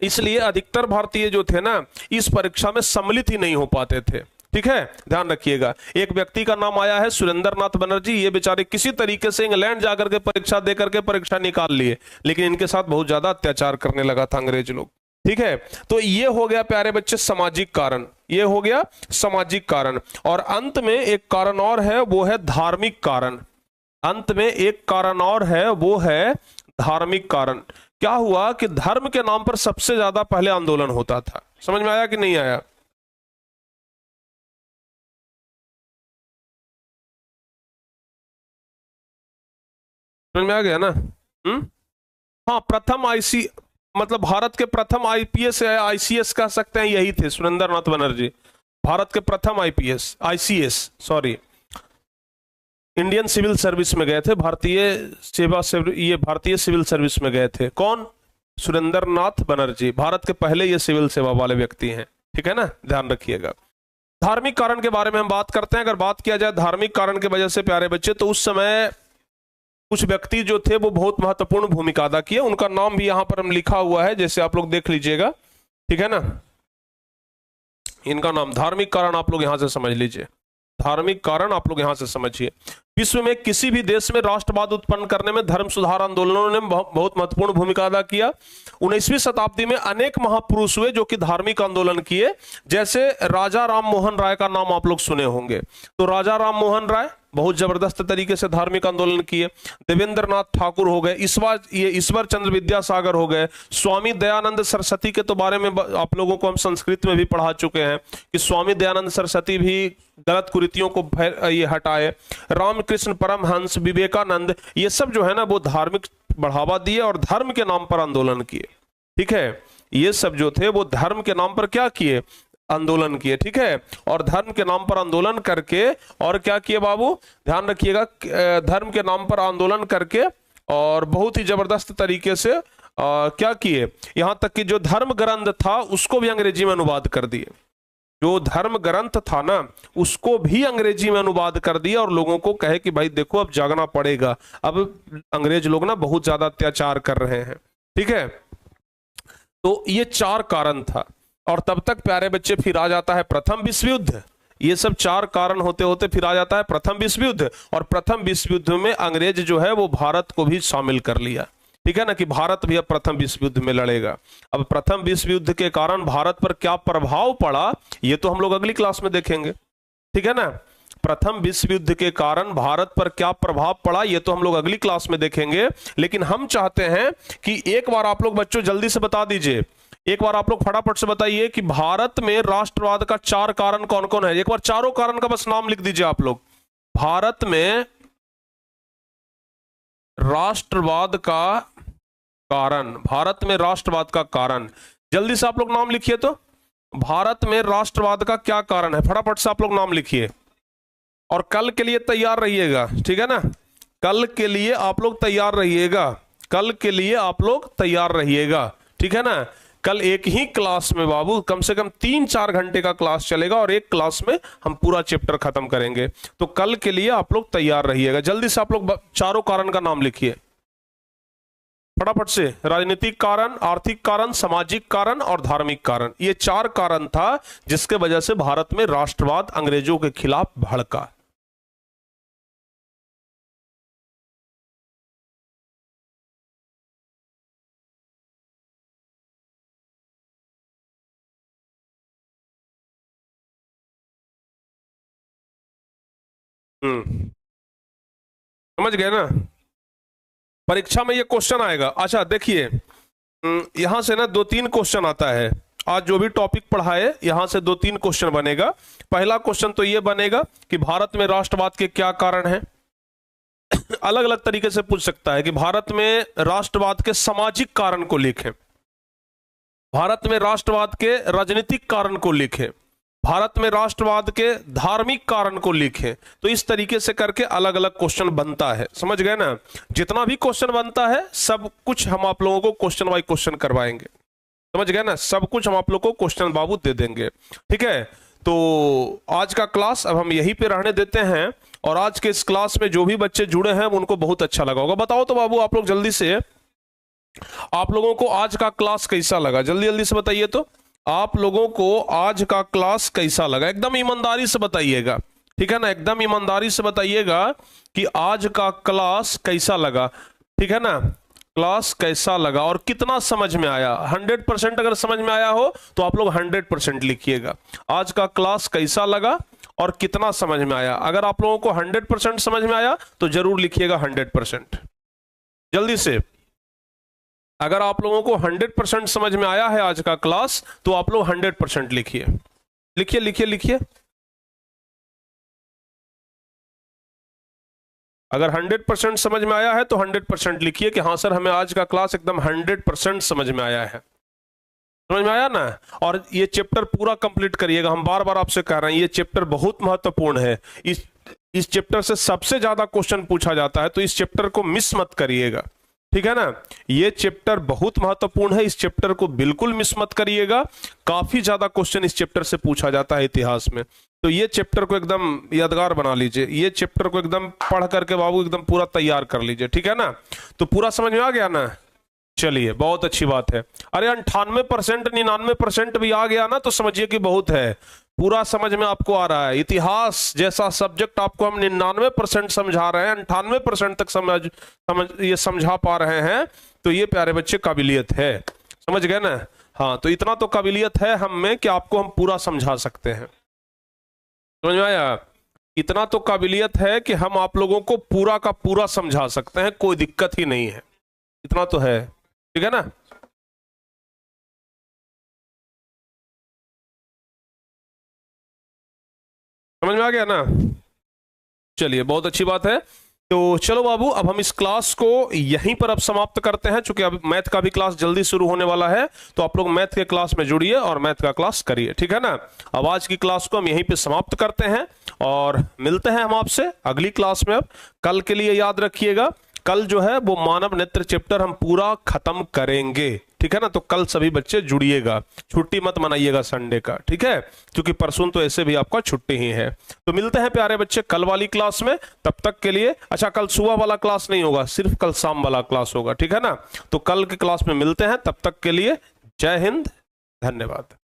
इसलिए अधिकतर भारतीय जो थे ना, इस परीक्षा में सम्मिलित ही नहीं हो पाते थे। ठीक है, ध्यान रखिएगा। एक व्यक्ति का नाम आया है सुरेंद्र नाथ बनर्जी। ये बेचारे किसी तरीके से इंग्लैंड जाकर के परीक्षा देकर के परीक्षा निकाल लिए, लेकिन इनके साथ बहुत ज्यादा अत्याचार करने लगा था अंग्रेज लोग। ठीक है, तो ये हो गया प्यारे बच्चे सामाजिक कारण, ये हो गया सामाजिक कारण। और अंत में एक कारण और है, वो है धार्मिक कारण। अंत में एक कारण और है, वो है धार्मिक कारण। क्या हुआ कि धर्म के नाम पर सबसे ज्यादा पहले आंदोलन होता था। समझ में आया कि नहीं आया? समझ में आ गया ना? हाँ, प्रथम आईसी मतलब भारत के प्रथम आईपीएस या आईसीएस कह सकते हैं, यही थे सुरेंद्र नाथ बनर्जी। भारत के प्रथम IPS, ICS sorry, Indian civil service में गए थे, ये भारतीय सिविल सर्विस में गए थे। कौन? सुरेंद्र नाथ बनर्जी, भारत के पहले ये सिविल सेवा वाले व्यक्ति हैं। ठीक है ना, ध्यान रखिएगा। धार्मिक कारण के बारे में हम बात करते हैं। अगर बात किया जाए धार्मिक कारण की वजह से प्यारे बच्चे, तो उस समय कुछ व्यक्ति जो थे वो बहुत महत्वपूर्ण भूमिका अदा किए। उनका नाम भी यहां पर हम लिखा हुआ है, जैसे आप लोग देख लीजिएगा। ठीक है ना, इनका नाम, धार्मिक कारण आप लोग यहां से समझ लीजिए, धार्मिक कारण आप लोग यहां से समझिए। विश्व में किसी भी देश में राष्ट्रवाद उत्पन्न करने में धर्म सुधार आंदोलनों ने बहुत महत्वपूर्ण भूमिका अदा किया। 19वीं शताब्दी में अनेक महापुरुष हुए जो कि धार्मिक आंदोलन किए। जैसे राजा राम मोहन राय का नाम आप लोग सुने होंगे। तो राजा राम मोहन राय बहुत जबरदस्त तरीके से धार्मिक आंदोलन किए। देवेंद्र नाथ ठाकुर हो गए, ईश्वर चंद्र विद्यासागर हो गए, स्वामी दयानंद सरस्वती के तो बारे में आप लोगों को हम संस्कृत में भी पढ़ा चुके हैं कि स्वामी दयानंद सरस्वती भी गलत कुरीतियों को ये हटाए। रामकृष्ण परमहंस, विवेकानंद, ये सब जो है ना वो धार्मिक बढ़ावा दिए और धर्म के नाम पर आंदोलन किए। ठीक है, ये सब जो थे वो धर्म के नाम पर क्या किए? आंदोलन किए। ठीक है, और धर्म के नाम पर आंदोलन करके और क्या किए बाबू? ध्यान रखिएगा, धर्म के नाम पर आंदोलन करके और बहुत ही जबरदस्त तरीके से क्या किए, यहां तक कि जो धर्म ग्रंथ था उसको भी अंग्रेजी में अनुवाद कर दिए। जो धर्म ग्रंथ था ना उसको भी अंग्रेजी में अनुवाद कर दिया और लोगों को कहे कि भाई देखो अब जागना पड़ेगा, अब अंग्रेज लोग ना बहुत ज्यादा अत्याचार कर रहे हैं। ठीक है, तो ये 4 कारण था। और तब तक प्यारे बच्चे फिर आ जाता है प्रथम विश्व युद्ध। ये सब 4 कारण होते होते फिर आ जाता है प्रथम विश्व युद्ध। और प्रथम विश्व युद्ध में अंग्रेज जो है वो भारत को भी शामिल कर लिया। ठीक है ना, कि भारत भी अब प्रथम विश्व युद्ध में लड़ेगा। अब प्रथम विश्व युद्ध के कारण भारत पर क्या प्रभाव पड़ा ये तो हम लोग अगली क्लास में देखेंगे। ठीक है ना, प्रथम विश्व युद्ध के कारण भारत पर क्या प्रभाव पड़ा ये तो हम लोग अगली क्लास में देखेंगे। लेकिन हम चाहते हैं कि एक बार आप लोग बच्चों जल्दी से बता दीजिए, एक बार आप लोग फटाफट से बताइए कि भारत में राष्ट्रवाद का 4 कारण कौन कौन है। एक बार चारों कारण का बस नाम लिख दीजिए आप लोग। भारत में राष्ट्रवाद का कारण, भारत में राष्ट्रवाद का कारण, जल्दी से आप लोग नाम लिखिए। तो भारत में राष्ट्रवाद का क्या कारण है, फटाफट से आप लोग नाम लिखिए और कल के लिए तैयार रहिएगा। ठीक है ना, कल के लिए आप लोग तैयार रहिएगा, कल के लिए आप लोग तैयार रहिएगा। ठीक है ना, कल एक ही क्लास में बाबू कम से कम 3-4 घंटे का क्लास चलेगा और एक क्लास में हम पूरा चैप्टर खत्म करेंगे। तो कल के लिए आप लोग तैयार रहिएगा। जल्दी से आप लोग चारों कारण का नाम लिखिए फटाफट से। राजनीतिक कारण, आर्थिक कारण, सामाजिक कारण और धार्मिक कारण, ये 4 कारण था जिसके वजह से भारत में राष्ट्रवाद अंग्रेजों के खिलाफ भड़का। समझ गए ना, परीक्षा में ये क्वेश्चन आएगा। अच्छा देखिए, यहां से ना 2-3 क्वेश्चन आता है। आज जो भी टॉपिक पढ़ा है यहां से 2-3 क्वेश्चन बनेगा। पहला क्वेश्चन तो ये बनेगा कि भारत में राष्ट्रवाद के क्या कारण हैं। अलग अलग तरीके से पूछ सकता है कि भारत में राष्ट्रवाद के सामाजिक कारण को लिखें, भारत में राष्ट्रवाद के राजनीतिक कारण को लिखें, भारत में राष्ट्रवाद के धार्मिक कारण को लिखें। तो इस तरीके से करके अलग अलग क्वेश्चन बनता है, समझ गए ना। जितना भी क्वेश्चन बनता है सब कुछ हम आप लोगों को क्वेश्चन बाय क्वेश्चन करवाएंगे, समझ गए ना। सब कुछ हम आप लोगों को क्वेश्चन बाबू दे देंगे, ठीक है। तो आज का क्लास अब हम यहीं पे रहने देते हैं, और आज के इस क्लास में जो भी बच्चे जुड़े हैं उनको बहुत अच्छा लगा होगा। बताओ तो बाबू आप लोग जल्दी से, आप लोगों को आज का क्लास कैसा लगा, जल्दी जल्दी से बताइए। तो आप लोगों को आज का क्लास कैसा लगा, एकदम ईमानदारी से बताइएगा, ठीक है ना। एकदम ईमानदारी से बताइएगा कि आज का क्लास कैसा लगा, ठीक है ना। क्लास कैसा लगा और कितना समझ में आया। 100% अगर समझ में आया हो तो आप लोग 100% लिखिएगा। आज का क्लास कैसा लगा और कितना समझ में आया। अगर आप लोगों को 100% समझ में आया तो जरूर लिखिएगा 100%, जल्दी से। अगर आप लोगों को 100% समझ में आया है आज का क्लास तो आप लोग 100% लिखिए, लिखिए लिखिए लिखिए। अगर 100% समझ में आया है तो 100% लिखिए कि हाँ सर हमें आज का क्लास एकदम 100% समझ में आया है। समझ में आया ना। और ये चैप्टर पूरा कंप्लीट करिएगा। हम बार बार आपसे कह रहे हैं ये चैप्टर बहुत महत्वपूर्ण है। इस चैप्टर से सबसे ज्यादा क्वेश्चन पूछा जाता है, तो इस चैप्टर को मिस मत करिएगा, ठीक है ना। ये चैप्टर बहुत महत्वपूर्ण है, इस चैप्टर को बिल्कुल मिस मत करिएगा। काफी ज्यादा क्वेश्चन इस चैप्टर से पूछा जाता है इतिहास में, तो ये चैप्टर को एकदम यादगार बना लीजिए। ये चैप्टर को एकदम पढ़ करके बाबू एकदम पूरा तैयार कर लीजिए, ठीक है ना। तो पूरा समझ में आ गया ना, चलिए बहुत अच्छी बात है। अरे 98% 99% भी आ गया ना तो समझिए कि बहुत है, पूरा समझ में आपको आ रहा है। इतिहास जैसा सब्जेक्ट आपको हम 99% समझा रहे हैं, 98% तक ये समझा पा रहे हैं, तो ये प्यारे बच्चे काबिलियत है, समझ गए ना। हाँ, तो इतना तो काबिलियत है हम में कि आपको हम पूरा समझा सकते हैं, समझ में आया। इतना तो काबिलियत है कि हम आप लोगों को पूरा का पूरा समझा सकते हैं, कोई दिक्कत ही नहीं है, इतना तो है, ठीक है ना। समझ में आ गया ना, चलिए बहुत अच्छी बात है। तो चलो बाबू अब हम इस क्लास को यहीं पर अब समाप्त करते हैं, क्योंकि अब मैथ का भी क्लास जल्दी शुरू होने वाला है, तो आप लोग मैथ के क्लास में जुड़िए और मैथ का क्लास करिए, ठीक है ना। अब आज की क्लास को हम यहीं पे समाप्त करते हैं और मिलते हैं हम आपसे अगली क्लास में। अब कल के लिए याद रखिएगा, कल जो है वो मानव नेत्र चैप्टर हम पूरा खत्म करेंगे, ठीक है ना। तो कल सभी बच्चे जुड़िएगा, छुट्टी मत मनाइएगा संडे का, ठीक है, क्योंकि परसों तो ऐसे भी आपका छुट्टी ही है। तो मिलते हैं प्यारे बच्चे कल वाली क्लास में, तब तक के लिए। अच्छा, कल सुबह वाला क्लास नहीं होगा, सिर्फ कल शाम वाला क्लास होगा, ठीक है ना। तो कल के क्लास में मिलते हैं, तब तक के लिए जय हिंद, धन्यवाद।